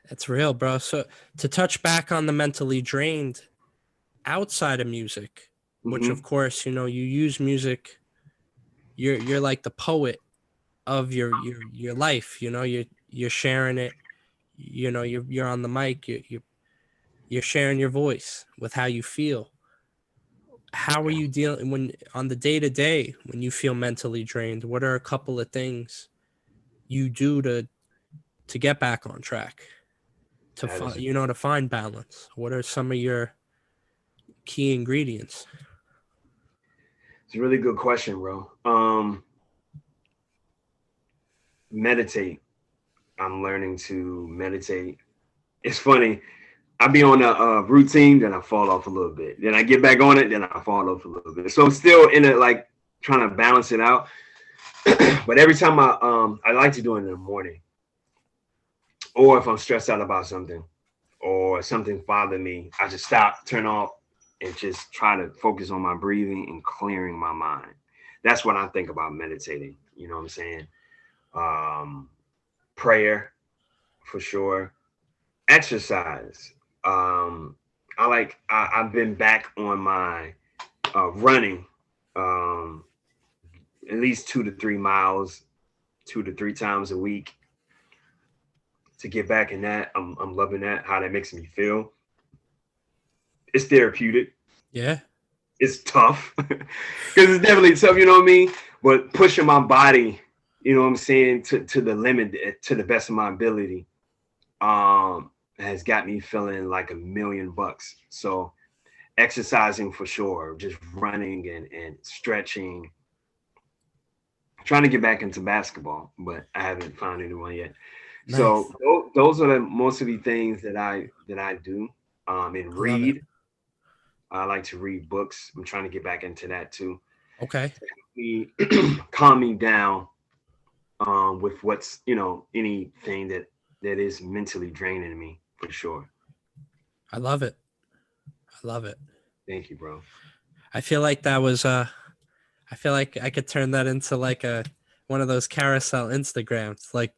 It's real, bro. So to touch back on the mentally drained outside of music, which of Mm-hmm. course, you use music, you're like the poet of your life, you're sharing it, you're on the mic, you're sharing your voice with how you feel. How are you dealing when on the day to day when you feel mentally drained? What are a couple of things you do to get back on track? To That find is to find balance. What are some of your key ingredients? it's a really good question, bro. Meditate. I'm learning to meditate. It's funny. I be on a routine, then I fall off a little bit. Then I get back on it, then I fall off a little bit. So I'm still in it, like trying to balance it out. But every time I like to do it in the morning, or if I'm stressed out about something, or something bothered me, I just stop, turn off, and just try to focus on my breathing and clearing my mind. That's what I think about meditating. You know what I'm saying? Um, Prayer for sure. Exercise. Um, I've been back on my running, um, at least 2 to 3 miles, 2 to 3 times a week to get back in that. I'm loving that, how that makes me feel. It's therapeutic. Yeah. It's tough because it's definitely tough, you know what I mean? But pushing my body, you know what I'm saying, to the limit, to the best of my ability, has got me feeling like $1,000,000. So exercising for sure, just running and stretching, trying to get back into basketball, but I haven't found anyone yet. So Nice. those are the most of the things that I do. And I love it. read. I like to read books. I'm trying to get back into that too. Okay. Me calm me down, with what's, anything that is mentally draining me for sure. I love it. I love it. Thank you, bro. I feel like that was I feel like I could turn that into like a one of those carousel Instagrams, like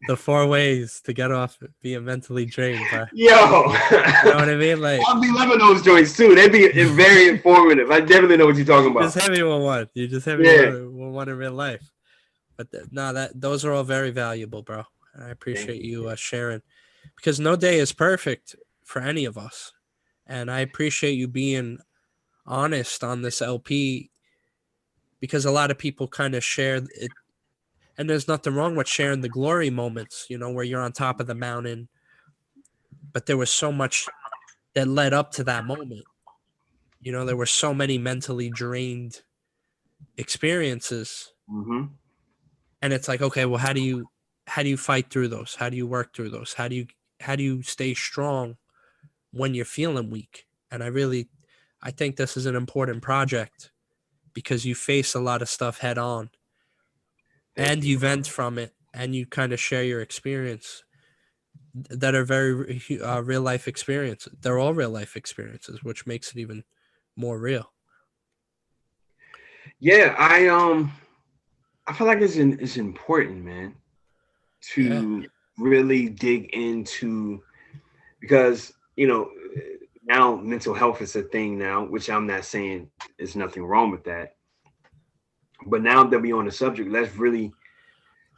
the 4 ways to get off being mentally drained, bro. Yo, You know what I mean? Like I'll be loving those joints too. They'd be very informative. I definitely know what you're talking just about. hit me with one. You just hit me Yeah. with one in real life. But no, that those are all very valuable, bro. I Thank appreciate you. you sharing because no day is perfect for any of us. And I appreciate you being honest on this LP, because a lot of people kind of share it. And there's nothing wrong with sharing the glory moments, where you're on top of the mountain. But there was so much that led up to that moment. There were so many mentally drained experiences. Mm-hmm. And it's like, okay, well, how do you fight through those? How do you work through those? How do you stay strong when you're feeling weak? And I think this is an important project because you face a lot of stuff head on, Thank and you. you vent from it, and you kind of share your experience that are very real life experiences. They're all real life experiences, which makes it even more real. Yeah, I feel like it's important, man, Yeah. to really dig into, because now mental health is a thing now, which I'm not saying there's nothing wrong with that. But now that we're on the subject, let's really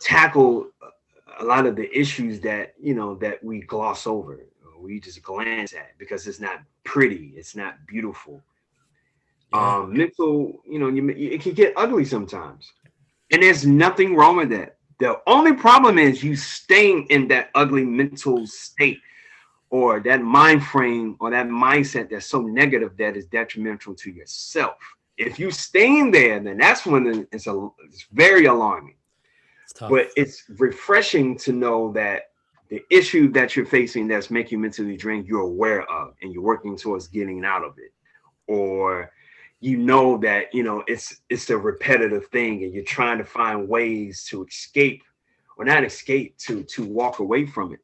tackle a lot of the issues that that we gloss over, or we just glance at because it's not pretty, it's not beautiful. Yeah. Mental, it can get ugly sometimes, and there's nothing wrong with that. The only problem is you staying in that ugly mental state, or that mind frame, or that mindset that's so negative that is detrimental to yourself. If you staying there, then that's when it's very alarming. It's tough. But it's refreshing to know that the issue that you're facing that's making you mentally drained, you're aware of, and you're working towards getting out of it. Or that it's a repetitive thing, and you're trying to find ways to escape, or not escape, to walk away from it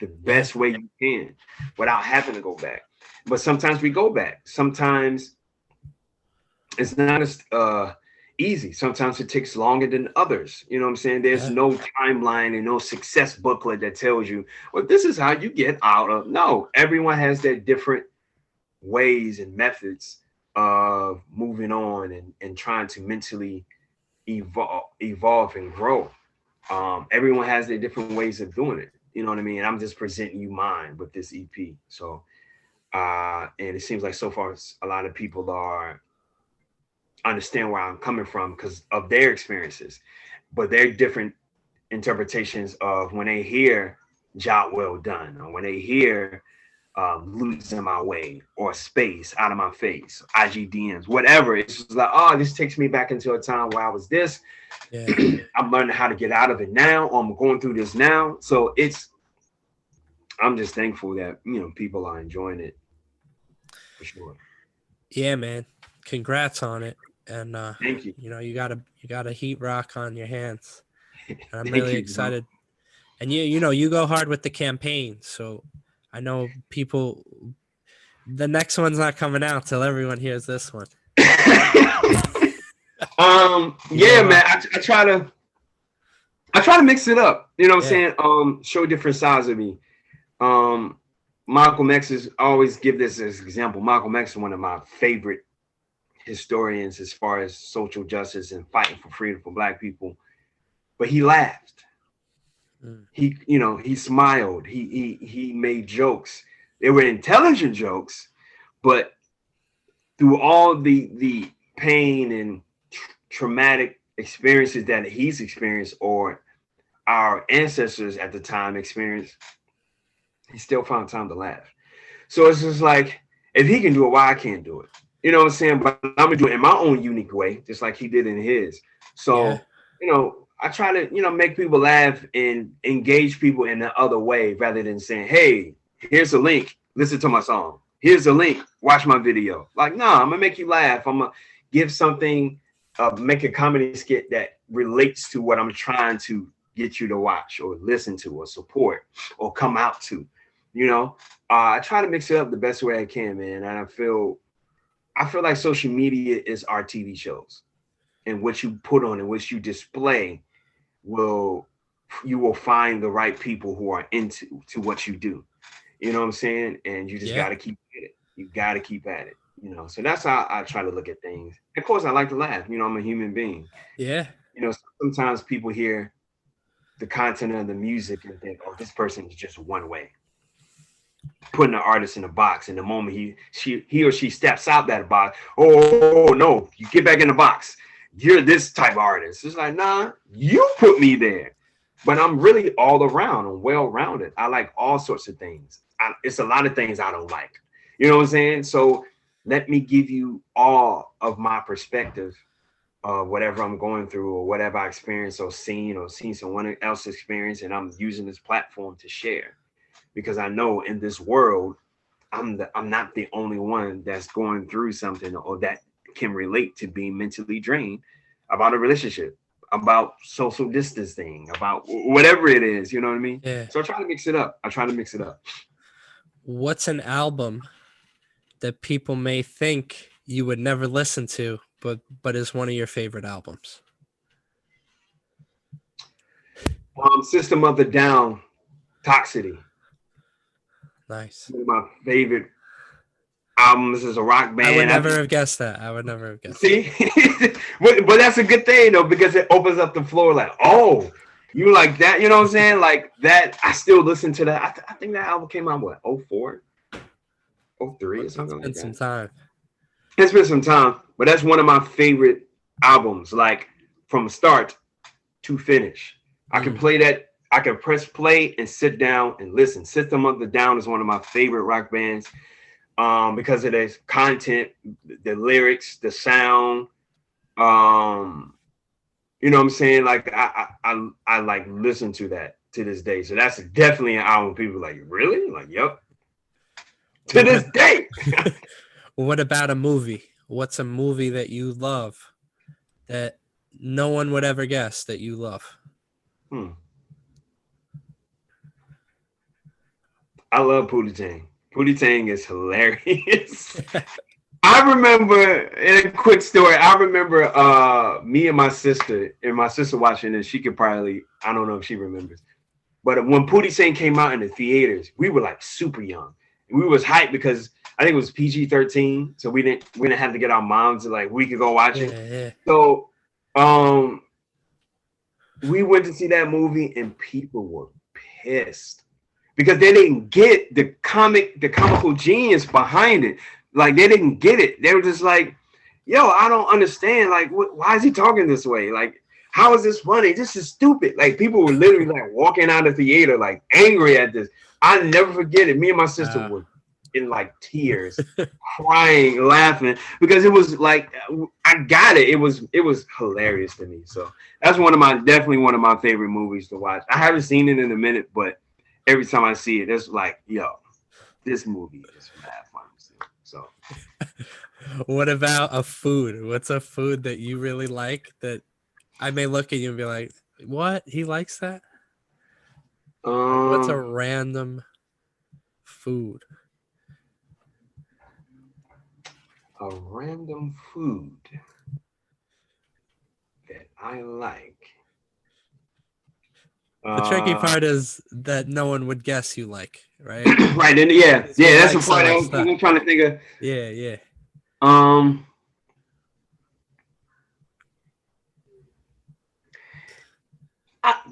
the Yeah. best way you can without having to go back. But sometimes we go back. Sometimes it's not as easy. Sometimes it takes longer than others. You know what I'm saying? There's Yeah. no timeline and no success booklet that tells you, well, this is how you get out of. No, everyone has their different ways and methods of moving on, and trying to mentally evolve and grow. Everyone has their different ways of doing it. You know what I mean? I'm just presenting you mine with this EP. So, and it seems like so far a lot of people are understand where I'm coming from because of their experiences, but they're different interpretations of when they hear "job well done," or when they hear "losing my way," or "space out of my face," IGDMs, whatever. It's just like, oh, this takes me back into a time where I was this. Yeah. I'm learning how to get out of it now, or I'm going through this now. So I'm just thankful that people are enjoying it for sure. Yeah, man. Congrats on it. And Thank you. you got a heat rock on your hands. And I'm Thank really you, bro. excited. And you go hard with the campaign. So I know people, the next one's not coming out till everyone hears this one. You Yeah, go man. hard. I try to mix it up. You know what I'm Yeah. saying? Show different sides of me. Um, Malcolm X is I always give this as an example. Malcolm X is one of my favorite historians as far as social justice and fighting for freedom for Black people. But he laughed. Mm. He smiled. He made jokes. They were intelligent jokes, but through all the pain and traumatic experiences that he's experienced, or our ancestors at the time experienced, he still found time to laugh. So it's just like, if he can do it, why I can't do it? You know what I'm saying? But I'm gonna do it in my own unique way, just like he did in his. Yeah. So, I try to, make people laugh and engage people in the other way, rather than saying, hey, here's a link, listen to my song. Here's a link, watch my video. Like, no, I'm gonna make you laugh. I'm gonna give something, make a comedy skit that relates to what I'm trying to get you to watch or listen to or support or come out to. I try to mix it up the best way I can, man. And I feel like social media is our TV shows, and what you put on and what you display will you will find the right people who are into to what you do. You know what I'm saying? And you just Yeah. got to keep at it. You got to keep at it. So that's how I try to look at things. Of course, I like to laugh. I'm a human being. Yeah. Sometimes people hear the content of the music and think, oh, this person is just one way. putting the artist in a box. And the moment he or she steps out that box, oh no, you get back in the box. You're this type of artist. It's like, nah, you put me there. But I'm really all around and well-rounded. I like all sorts of things. It's a lot of things I don't like. You know what I'm saying? So let me give you all of my perspective of whatever I'm going through or whatever I experienced or seen someone else experience, and I'm using this platform to share because I know in this world I'm not the only one that's going through something or that can relate to being mentally drained about a relationship, about social distancing, about whatever it is. You know what I mean? Yeah. So I try to mix it up. What's an album that people may think you would never listen to, but is one of your favorite albums? System of the Down, Toxicity. Nice. One of my favorite albums. Is a rock band. I would never have guessed that. I would never have guessed. See, but that's a good thing though, because it opens up the floor. Like, oh, you like that? You know what I'm saying? Like that. I still listen to that. I think that album came out what 04, 03 or something like that. Some time. It's been some time, but that's one of my favorite albums. Like from start to finish, I can play that. I can press play and sit down and listen. System of the Down is one of my favorite rock bands. Because of the content, the lyrics, the sound, you know what I'm saying? Like I like listen to that to this day. So that's definitely an album people are like, really? Like, yep. To this day. What about a movie? What's a movie that you love that no one would ever guess that you love? I love Pootie Tang. Pootie Tang is hilarious. I remember, in a quick story, I remember me and my sister watching this. She could probably, I don't know if she remembers. But when Pootie Tang came out in the theaters, we were like super young. We was hyped because I think it was PG-13. So we didn't have to get our moms to like, we could go watch it. Yeah. So we went to see that movie and people were pissed. Because they didn't get the comical genius behind it. Like they didn't get it. They were just like, yo, I don't understand. Like, why is he talking this way? Like, how is this funny? This is stupid. Like people were literally like walking out of the theater, like angry at this. I never forget it. Me and my sister were in like tears, crying, laughing, because it was like, I got it. It was hilarious to me. So that's definitely one of my favorite movies to watch. I haven't seen it in a minute, but every time I see it, it's like, yo, this movie is mad fun. So, what about a food? What's a food that you really like that I may look at you and be like, what? He likes that? What's a random food? A random food that I like. The tricky part is that no one would guess you like, right? Right, and yeah, that's the part I'm trying to think of. Yeah.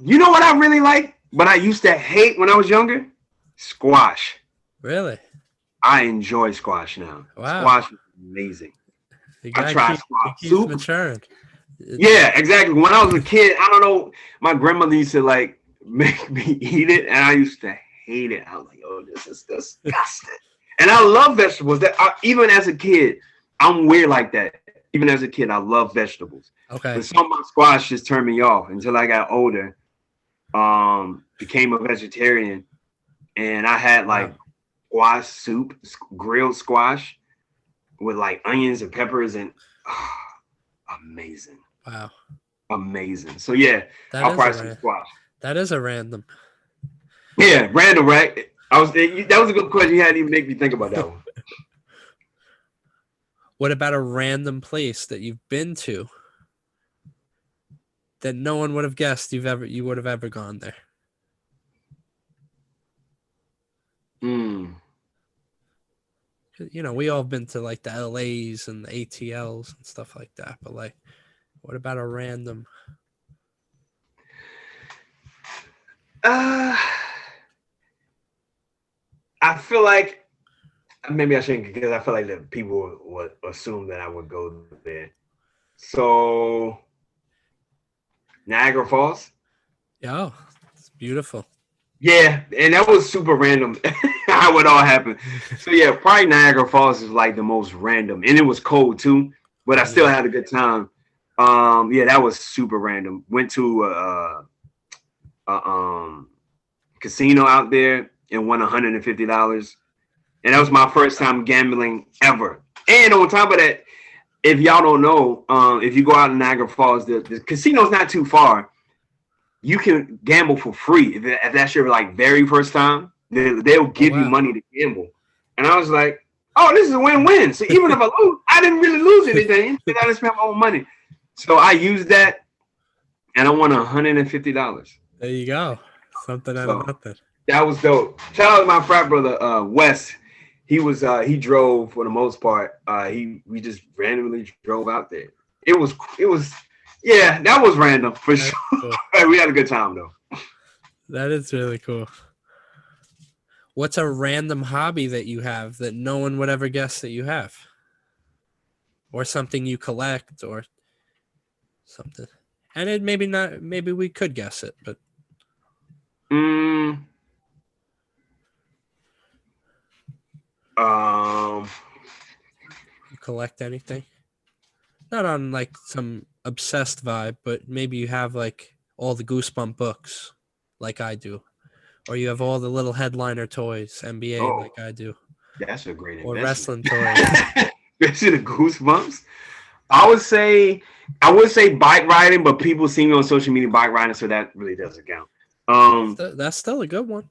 You know what I really like, but I used to hate when I was younger? Squash. Really? I enjoy squash now. Wow. Squash is amazing. I tried squash soup. Maturing. Yeah, exactly. When I was a kid, I don't know, my grandmother used to like make me eat it, and I used to hate it. I was like, oh, this is disgusting. And I love vegetables. Even as a kid, I'm weird like that. Even as a kid, I love vegetables. Okay. But some of my squash just turned me off until I got older. Became a vegetarian, and I had like squash soup, grilled squash with like onions and peppers, and amazing. Wow. Amazing. So yeah, I'll probably some squash. That is a random. Yeah, random, right? That was a good question. You hadn't even make me think about that one. What about a random place that you've been to that no one would have guessed you would have ever gone there? You know, we all have been to like the LAs and the ATLs and stuff like that, but like, what about a random? I feel like maybe I shouldn't because I feel like that people would assume that I would go there. So Niagara Falls. Yeah, it's beautiful. Yeah, and that was super random how it all happened. So yeah, probably Niagara Falls is like the most random, and it was cold too, but I still Yeah. had a good time. Yeah, that was super random. Went to a casino out there and won $150, and that was my first time gambling ever. And on top of that, if y'all don't know, if you go out in Niagara Falls, the casino's not too far. You can gamble for free if that's your like very first time. They'll Oh give you wow. money to gamble, and I was like, "Oh, this is a win-win." So even if I lose, I didn't really lose anything because I didn't spend my own money. So I used that, and I won $150. There you go. Something out of So nothing. that was dope. Shout out to my frat brother, Wes. He drove for the most part. We just randomly drove out there. It was yeah, that was random for That's sure. cool. We had a good time though. That is really cool. What's a random hobby that you have that no one would ever guess that you have? Or something you collect or something. And it maybe not maybe we could guess it, but Mm, um, you collect anything? Not on like some obsessed vibe, but maybe you have like all the Goosebump books like I do. Or you have all the little headliner toys, NBA oh, like I do. that's a great Or investment. wrestling toys. Especially the goosebumps. I would say bike riding, but people see me on social media bike riding, so that really doesn't count. That's still a good one.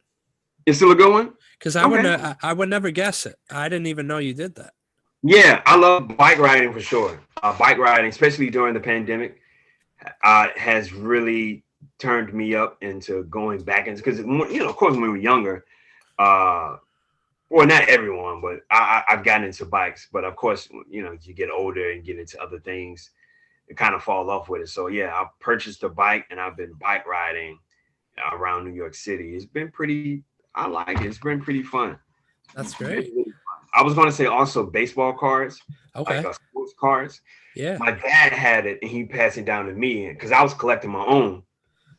It's still a good one. Because Okay. I would never guess it. I didn't even know you did that. Yeah, I love bike riding for sure. Bike riding, especially during the pandemic, has really turned me up into going back into because of course, when we were younger, uh, well, not everyone, but I've gotten into bikes. But of course, you get older and get into other things, you kind of fall off with it. So yeah, I purchased a bike and I've been bike riding around New York City. It's been pretty. I like it. It's been pretty fun. That's It's been great. really fun. I was going to say also baseball cards, like Okay. sports cards. Yeah. My dad had it and he passed it down to me because I was collecting my own.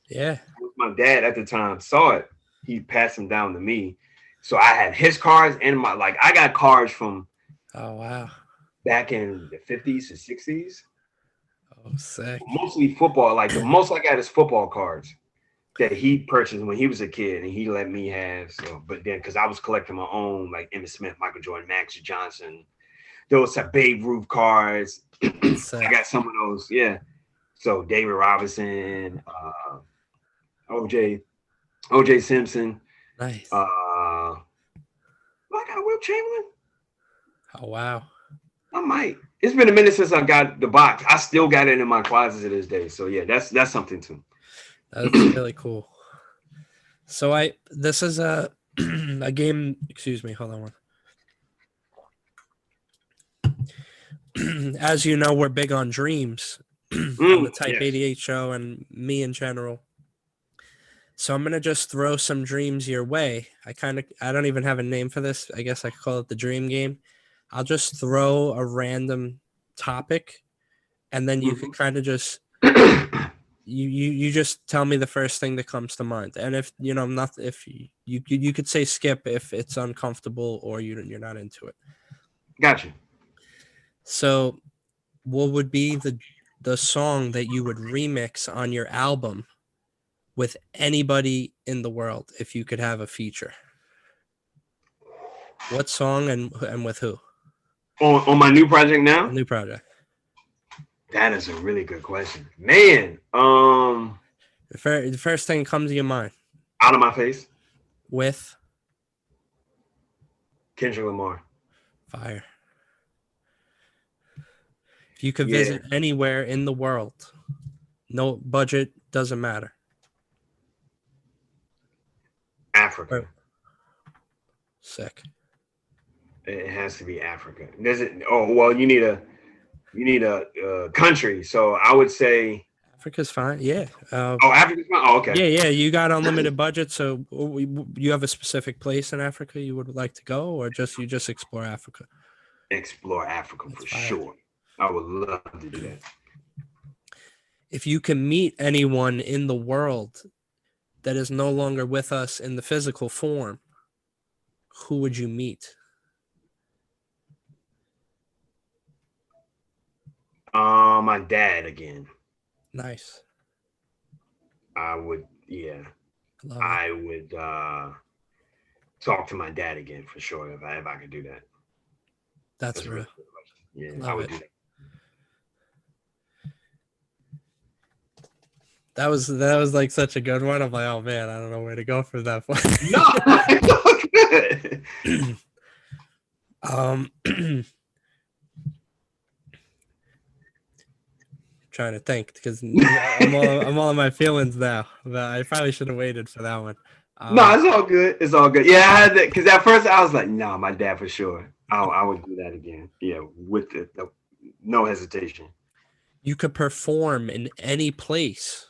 Yeah. My dad at the time saw it. He passed them down to me. So I had his cards and I got cards from Oh wow. back in the 50s and 60s. Oh sick. Mostly football. Like the most I got is football cards that he purchased when he was a kid and he let me have. So, but then because I was collecting my own, like Emmitt Smith, Michael Jordan, Max Johnson, those are Babe Ruth cards. I got some of those, yeah. So David Robinson, OJ Simpson, Nice. I got Will Chamberlain. Oh wow. I might. It's been a minute since I got the box. I still got it in my closet to this day. So yeah, that's something too. That's really cool. So this is a a game. Excuse me. Hold on one. As you know, we're big on dreams on the Type Yes. 88 show and me in general. So I'm gonna just throw some dreams your way. I don't even have a name for this. I guess I could call it the dream game. I'll just throw a random topic, and then you can kind of just you just tell me the first thing that comes to mind. And if not, if you could say skip if it's uncomfortable or you're not into it. Gotcha. So, what would be the song that you would remix on your album with anybody in the world if you could have a feature? What song and with who? On my new project now? A new project. That is a really good question. Man, The first thing that comes to your mind. Out of My Face. With Kendrick Lamar. Fire. If you could visit anywhere in the world, no budget, doesn't matter. Africa. Sick. It has to be Africa. Does it? Oh well, you need a country. So I would say Africa's fine. Yeah. Oh, Africa's fine. Oh, okay. Yeah. You got unlimited budget, so you have a specific place in Africa you would like to go, or you just explore Africa? Explore Africa That's for fire. sure. I would love to do that. If you can meet anyone in the world that is no longer with us in the physical form, who would you meet? My dad again. Nice. I would, yeah. Love I would talk to my dad again for sure if I could do that. That's real. Yeah, Love I would it. do that. That was like such a good one. I'm like, oh man, I don't know where to go for that one. No, Trying to think because I'm all in my feelings now. But I probably should have waited for that one. no, it's all good. It's all good. Yeah, I had that because at first I was like, no, my dad for sure. I would do that again. Yeah, with no hesitation. You could perform in any place,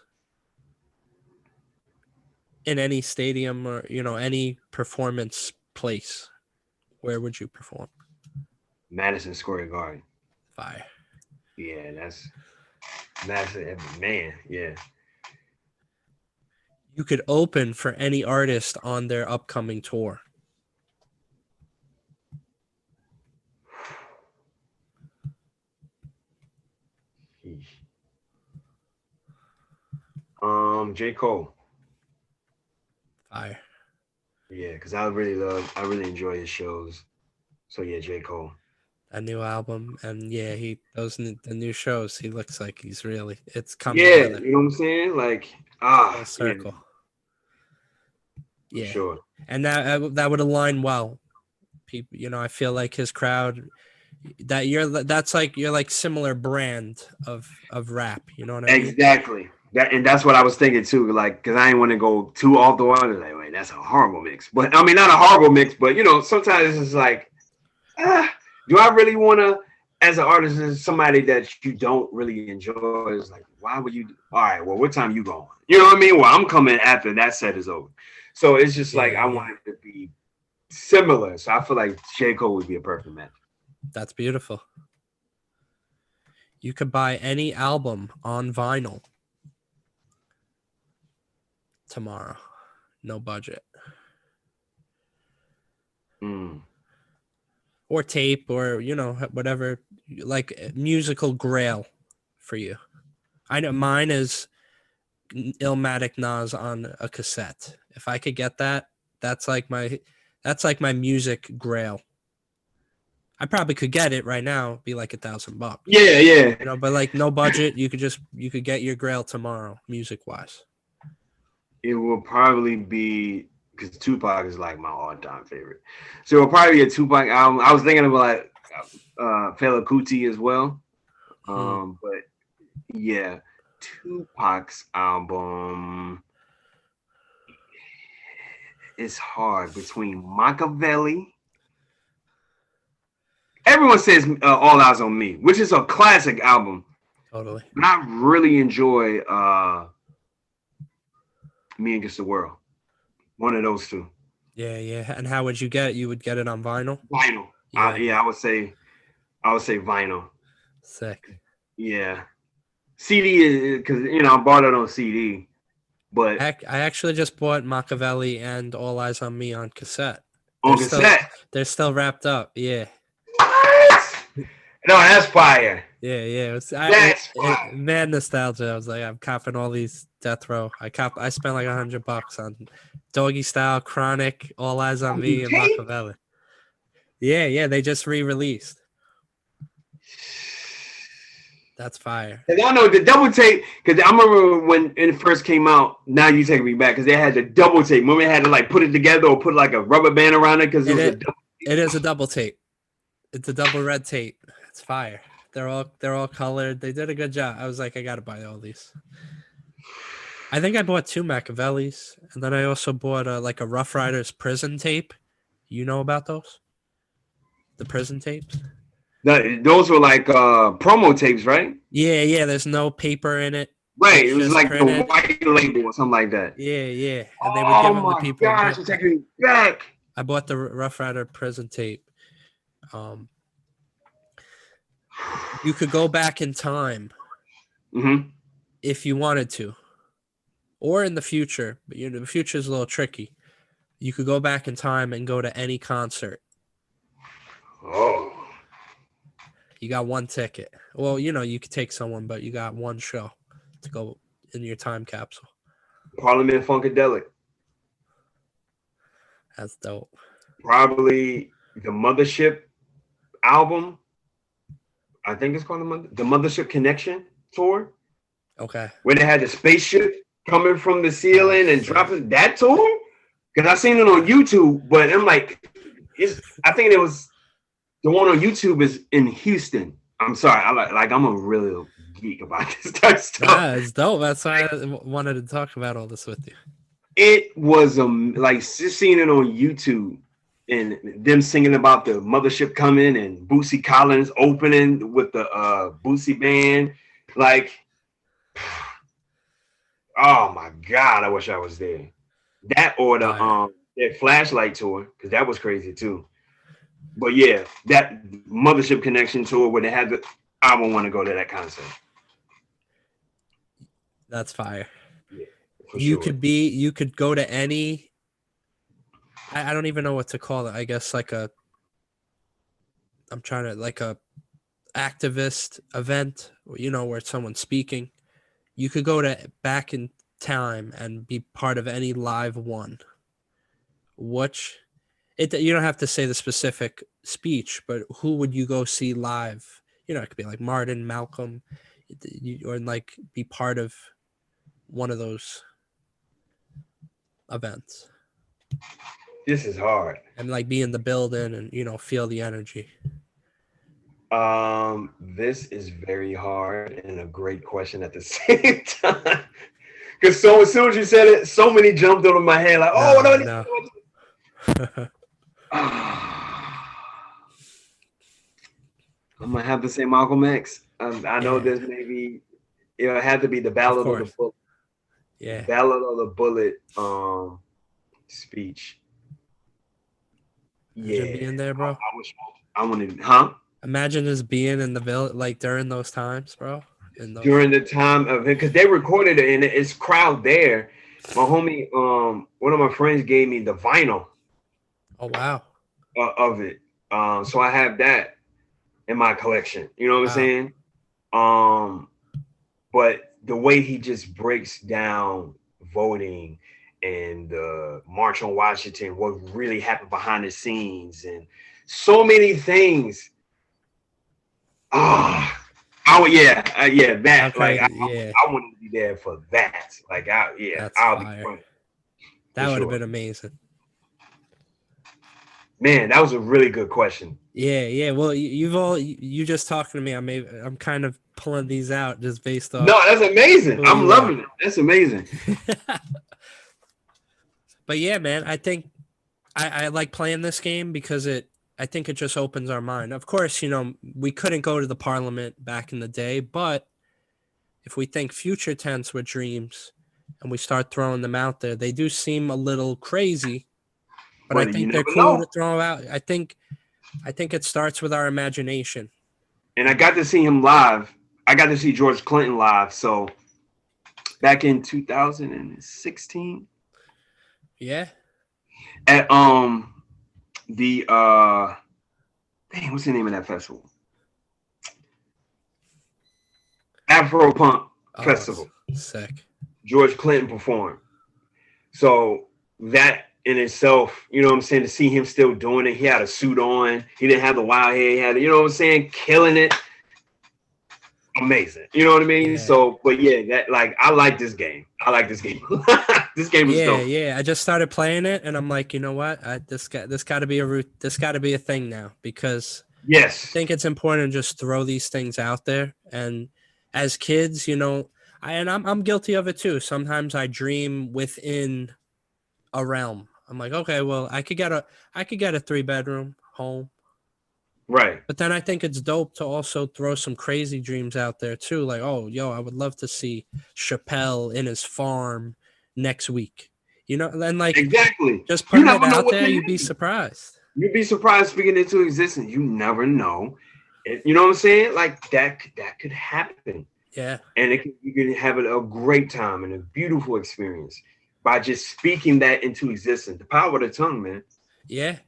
in any stadium, or any performance place. Where would you perform? Madison Square Garden. Fire. Yeah, that's man. Yeah. You could open for any artist on their upcoming tour. J. Cole. Fire. Yeah, because I really enjoy his shows. So yeah, J. Cole. A new album, and yeah, the new shows. He looks like it's coming Yeah, together. you know what I'm saying? Like Full circle. Yeah, sure. And that would align well. People, I feel like his crowd. That's like you're like similar brand of rap. You know what I mean? Exactly. That's what I was thinking too. Like, because I didn't want to go too off the wall. Like, wait, that's a horrible mix. But I mean, not a horrible mix, but sometimes it's like, do I really want to, as an artist, as somebody that you don't really enjoy? It's like, why would you? All right, well, what time you going? You know what I mean? Well, I'm coming after that set is over. So it's just like I want it to be similar. So I feel like J. Cole would be a perfect match. That's beautiful. You could buy any album on vinyl tomorrow. No budget. Or tape or, whatever, like musical grail for you. I know mine is Illmatic Nas on a cassette. If I could get that, that's like my music grail. I probably could get it right now. It'd be like $1,000. Yeah. But like no budget, you could get your grail tomorrow, music wise. It will probably be because Tupac is like my all-time favorite. So it'll probably be a Tupac album. I was thinking about Fela Kuti as well. But yeah, Tupac's album is hard between Machiavelli. Everyone says All Eyes on Me, which is a classic album. Totally. And I really enjoy Me Against the World. One of those two. Yeah. And how would you get it? You would get it on vinyl? Vinyl. I would say vinyl. Sick. Yeah. CD, because I bought it on CD. But I actually just bought Machiavelli and All Eyes on Me on cassette. On cassette? They're still wrapped up. Yeah. What? No, that's fire. Yeah. That's fire. Mad nostalgia. I was like, I'm copping all these Death Row. I spent like $100 on Doggy Style, Chronic, All Eyes on Me, and Machiavelli. Yeah. They just re-released. That's fire. And I know the double tape, because I remember when it first came out. Now you take me back, because they had the double tape. Remember, they had to like put it together or put like a rubber band around it because it is a double tape. It's a double red tape. It's fire. They're all colored. They did a good job. I was like, I gotta buy all these. I think I bought 2 Machiavellis, and then I also bought like a Rough Riders prison tape. You know about those? The prison tapes? Those were like promo tapes, right? Yeah. There's no paper in it. Right. It was pictures like the printed. white label or something like that. Yeah. And they would Oh give them to my people in gosh, prison. you're taking me back. I bought the Rough Rider prison tape. You could go back in time Mm-hmm. if you wanted to, or in the future. But the future is a little tricky. You could go back in time and go to any concert. Oh. You got one ticket. Well, you could take someone, but you got one show to go in your time capsule. Parliament Funkadelic. That's dope. Probably the Mothership album. I think it's called the Mothership Connection tour. Okay. Where they had the spaceship coming from the ceiling and dropping that tour. Because I seen it on YouTube, but I'm like, I think it was the one on YouTube is in Houston. I'm sorry, I'm a real geek about this type of stuff. Nah, it's dope. That's why I wanted to talk about all this with you. It was like just seeing it on YouTube and them singing about the mothership coming and Bootsy Collins opening with the Bootsy band. Like, oh my God, I wish I was there. That or the that Flashlight tour, because that was crazy too. But yeah, that Mothership Connection tour where they had the, I would want to go to that concert. That's fire. Yeah, you could go to any, I don't even know what to call it. I guess like a activist event, where someone's speaking. You could go to back in time and be part of any live one. You don't have to say the specific speech, but who would you go see live? It could be like Martin, Malcolm, or like be part of one of those events. This is hard. And like be in the building and feel the energy. This is very hard and a great question at the same time. Because as soon as you said it, so many jumped over my head. Like, what do I need to I'm gonna have to say Malcolm X. I know there's maybe it had to be the Ballad of the Bullet. Yeah. Ballad of the Bullet speech. Imagine being there, bro. I wanted, huh? Imagine just being in the village, like during those times, bro. During the time of it, because they recorded it and it's crowd there. My homie, one of my friends gave me the vinyl. Oh wow. Of it. So I have that in my collection. You know what I'm saying? But the way he just breaks down voting and the March on Washington, what really happened behind the scenes, and so many things. I wanted to be there for that. Like, I'll be funny. That would have been amazing. Man, that was a really good question. Yeah. Well, you just talking to me. I'm kind of pulling these out just based off. No, that's amazing. I'm loving it. That's amazing. But yeah, man, I think I like playing this game because I think it just opens our mind. Of course, we couldn't go to the parliament back in the day, but if we think future tense with dreams and we start throwing them out there, they do seem a little crazy, but I think they're cool to throw out. I think it starts with our imagination. And I got to see him live. I got to see George Clinton live. So back in 2016. Yeah. At the what's the name of that festival? Afro Punk Festival. Sick. George Clinton performed. So that in itself, you know what I'm saying, to see him still doing it. He had a suit on. He didn't have the wild hair. He had, you know what I'm saying, killing it. Amazing. You know what I mean? Yeah. So, but yeah, that I like this game. I like this game. This game is dope. Yeah. I just started playing it, and I'm like, you know what? This got to be a thing now, because yes, I think it's important to just throw these things out there. And as kids, I'm guilty of it too. Sometimes I dream within a realm. I'm like, okay, well, I could get a 3-bedroom home. Right. But then I think it's dope to also throw some crazy dreams out there too. Like, oh, yo, I would love to see Chappelle in his farm next week. You know, and like Exactly. just You putting it never know out what there, can you'd be happen. surprised. You'd be surprised speaking into existence. You never know. You know what I'm saying? Like that could happen. Yeah. And you can have a great time and a beautiful experience by just speaking that into existence. The power of the tongue, man. Yeah.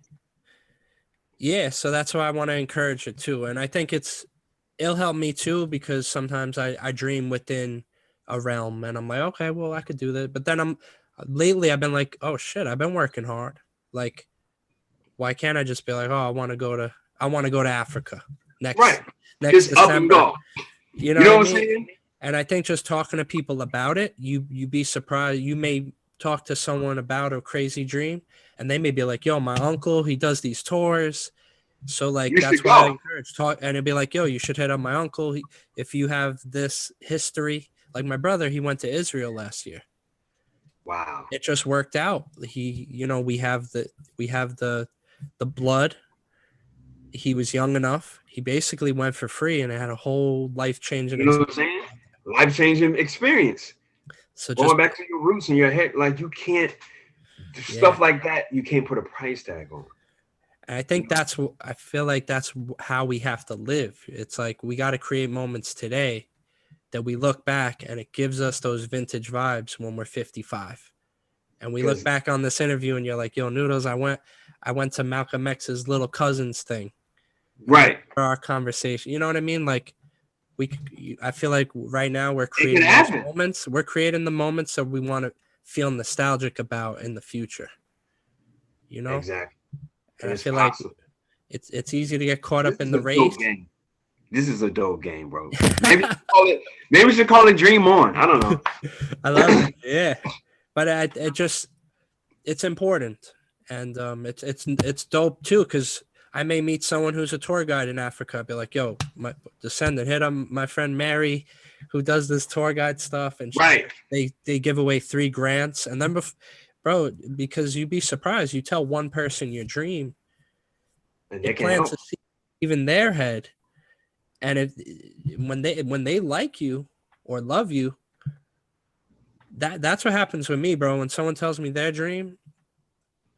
Yeah. So that's why I want to encourage it too. And I think it'll help me too, because sometimes I dream within a realm and I'm like, okay, well, I could do that. But then lately I've been like, oh shit, I've been working hard. Like, why can't I just be like, oh, I want to go to Africa Right. next Just up and December. go. You know You what know I what I'm mean? saying? And I think just talking to people about it, you be surprised. You may talk to someone about a crazy dream and they may be like, yo, my uncle, he does these tours. So like You should that's why I go. encourage talk, and it'd be like, yo, you should hit up my uncle. If you have this history, like my brother, he went to Israel last year. Wow. It just worked out. We have the blood. He was young enough. He basically went for free and it had a whole life changing You know experience. what I'm saying? Life changing experience. So just Going back to your roots in your head, like you can't yeah. stuff like that. You can't put a price tag on. And I think I feel like that's how we have to live. It's like we got to create moments today that we look back and it gives us those vintage vibes when we're 55. And we look back on this interview and you're like, yo, Noodles, I went to Malcolm X's little cousin's thing. And right. our conversation, you know what I mean? Like I feel like right now we're It creating can those happen. moments. We're creating the moments that we want to feel nostalgic about in the future. You know? Exactly. And And I it's feel like possible. it's easy to get caught This up in is the a dope race. game. This is a dope game, bro. Maybe we should call it Dream On. I don't know. I love it. Yeah. But it's important. And it's dope too, because I may meet someone who's a tour guide in Africa. I'd be like, yo, my Descendant, hit him, my friend Mary, who does this tour guide stuff. And Right. they give away 3 grants. And then, bro, because you'd be surprised. You tell one person your dream, And they it can plants help. a seed even their head. And when they like you or love you, that's what happens with me, bro. When someone tells me their dream,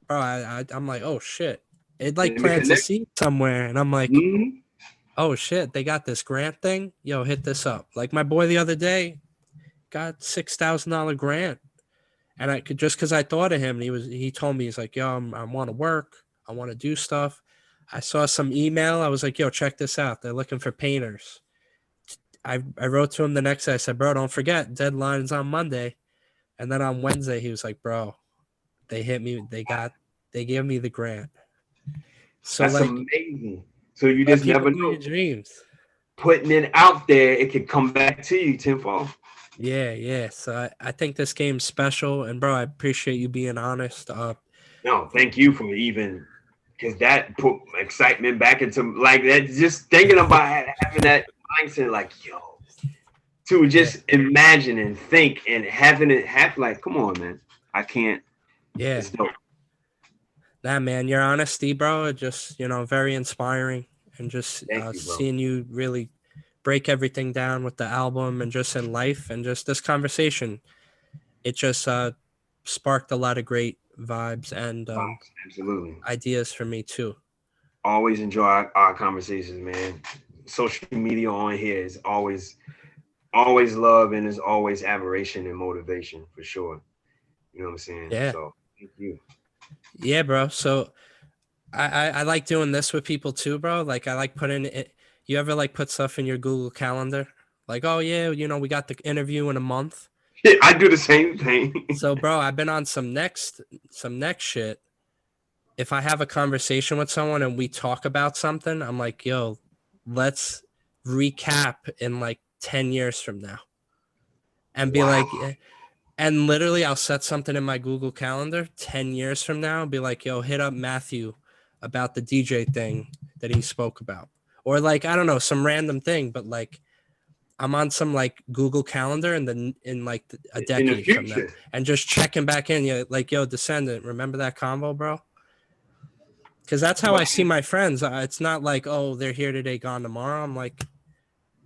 bro, I'm like, oh shit. It like plants a seed somewhere, and I'm like, oh shit, they got this grant thing. Yo, hit this up. Like my boy the other day got $6,000 grant, and I could just because I thought of him. And he told me he's like, yo, I want to work, I want to do stuff. I saw some email. I was like, yo, check this out. They're looking for painters. I wrote to him the next day. I said, bro, don't forget, deadline's on Monday. And then on Wednesday, he was like, bro, they hit me. They gave me the grant. So that's like, amazing. So you let just people never do your know. dreams. Putting it out there, it could come back to you tenfold. Yeah, yeah. So I think this game's special. And bro, I appreciate you being honest. No, thank you for even because that put excitement back into like that. Just thinking about having that mindset, like yo, to just imagine and think and having it happen. Like, come on, man, I can't. Yeah. It's dope. Nah, man, your honesty, bro, just very inspiring, and just Thank you, bro. seeing you really break everything down with the album and just in life and just this conversation, it just sparked a lot of great vibes and Absolutely. ideas for me too. Always enjoy our conversations, man. Social media on here is always love and is always admiration and motivation for sure. You know what I'm saying? Yeah. So thank you. Yeah, bro. So I like doing this with people too, bro. Like I like putting it. You ever like put stuff in your Google Calendar? Like, oh yeah, we got the interview in a month. Yeah, I do the same thing. So, bro, I've been on some next shit. If I have a conversation with someone and we talk about something, I'm like, yo, let's recap in like 10 years from now. And be like, and literally I'll set something in my Google Calendar 10 years from now and be like, yo, hit up Matthew about the DJ thing that he spoke about. Or like, I don't know, some random thing, but like I'm on some like Google Calendar in like a decade from now and just checking back in. Like, yo, Descendant, remember that convo, bro? Because that's how I see my friends. It's not like, oh, they're here today, gone tomorrow. I'm like,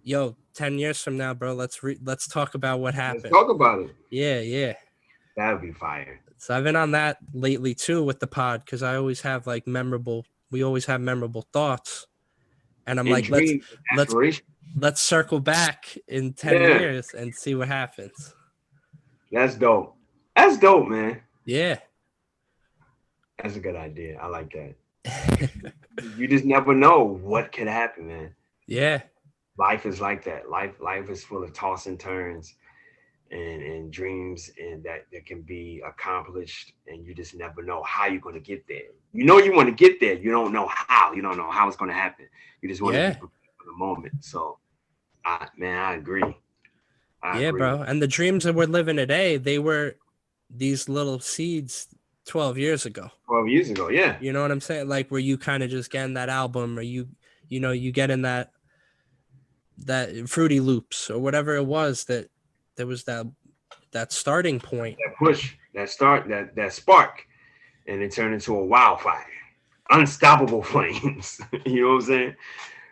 yo, 10 years from now, bro, let's talk about what Let's happened. talk about it. Yeah. That would be fire. So I've been on that lately too with the pod because I always have like we always have memorable thoughts. And I'm like, Dreams, let's aspiration. let's circle back in 10 Yeah, years and see what happens. that's dope. That's dope, man. Yeah. That's a good idea. I like that. You just never know what could happen, man. Yeah. Life is like that. Life is full of toss and turns and dreams and that can be accomplished, and you just never know how you're going to get there. You know you want to get there. You don't know how. You don't know how it's going to happen. You just want to be prepared for the moment. So, I agree. I agree. Bro. And the dreams that we're living today, they were these little seeds 12 years ago. 12 years ago, yeah. You know what I'm saying? Like where you kind of just getting that album, or you get in that Fruity Loops or whatever it was, that there was that starting point. That push, that start, that spark, and it turned into a wildfire. Unstoppable flames. You know what I'm saying?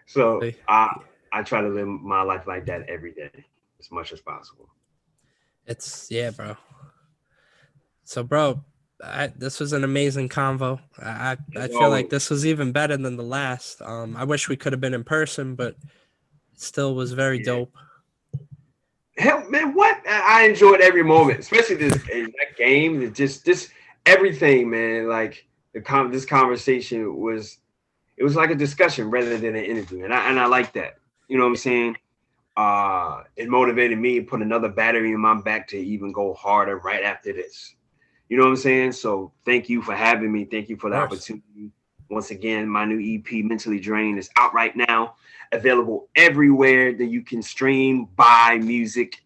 So I try to live my life like that every day as much as possible. Bro. So, bro, this was an amazing convo. I feel like this was even better than the last. I wish we could have been in person, but it still was very dope. Hell, man, what? I enjoyed every moment, especially that game. Just everything, man. Like this conversation was like a discussion rather than an interview, and I like that. You know what I'm saying? It motivated me to put another battery in my back to even go harder right after this. You know what I'm saying? So thank you for having me. Thank you for the opportunity. Once again, my new EP, Mentally Drained, is out right now. Available everywhere that you can stream, buy music.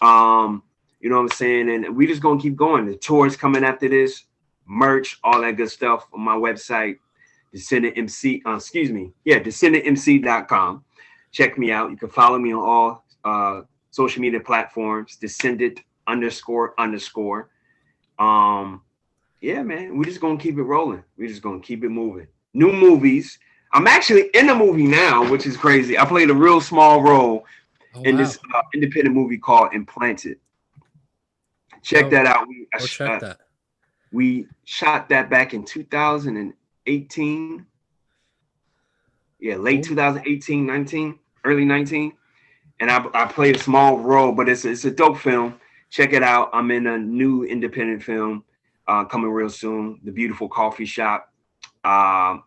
You know what I'm saying? And we just gonna keep going. The tour's coming after this, merch, all that good stuff on my website, DescendantMC.com. Check me out. You can follow me on all social media platforms, Descendent __. Yeah, man, we're just gonna keep it rolling. We're just gonna keep it moving. New movies. I'm actually in a movie now, which is crazy. I played a real small role in this independent movie called Implanted. Check that out. We shot that back in 2018. Yeah, late 2018, 19, early 19. And I played a small role, but it's a dope film. Check it out. I'm in a new independent film coming real soon, The Beautiful Coffee Shop. I'm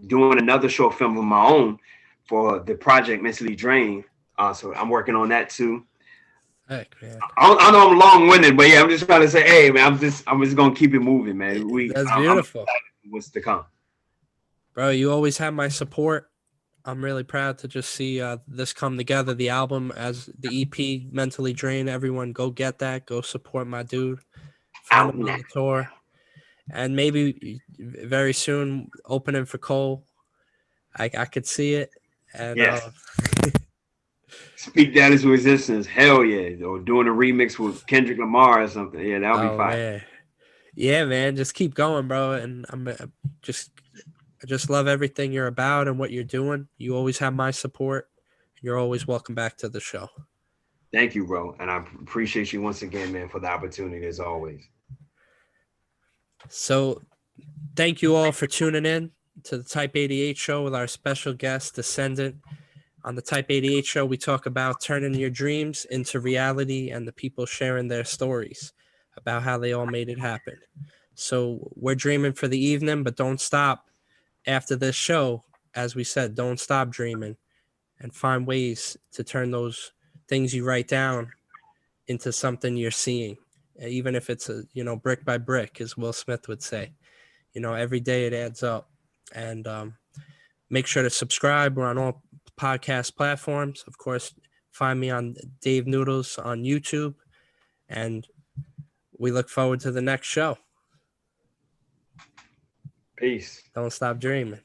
doing another short film of my own for the project Mentally Drained. So I'm working on that too. Heck, man. I know I'm long-winded, but yeah, I'm just trying to say, hey, man, I'm just gonna keep it moving, man. That's beautiful. What's to come, bro? You always have my support. I'm really proud to just see this come together. The album as the EP, Mentally Drained. Everyone, go get that. Go support my dude. Find him on the tour, and maybe very soon opening for Cole. I could see it. And yes. Speak that into existence. Hell yeah. Or doing a remix with Kendrick Lamar or something. Yeah, that'll be fine. Man. Yeah, man. Just keep going, bro. And I just love everything you're about and what you're doing. You always have my support. You're always welcome back to the show. Thank you, bro. And I appreciate you once again, man, for the opportunity as always. So thank you all for tuning in to the Type 88 show with our special guest, Descendent. On the Type 88 show, we talk about turning your dreams into reality and the people sharing their stories about how they all made it happen. So we're dreaming for the evening, but don't stop after this show. As we said, don't stop dreaming and find ways to turn those things you write down into something you're seeing, even if it's brick by brick, as Will Smith would say. Every day it adds up. And make sure to subscribe. We're on all podcast platforms. Of course, find me on Dave Noodles on YouTube. And we look forward to the next show. Peace. Don't stop dreaming.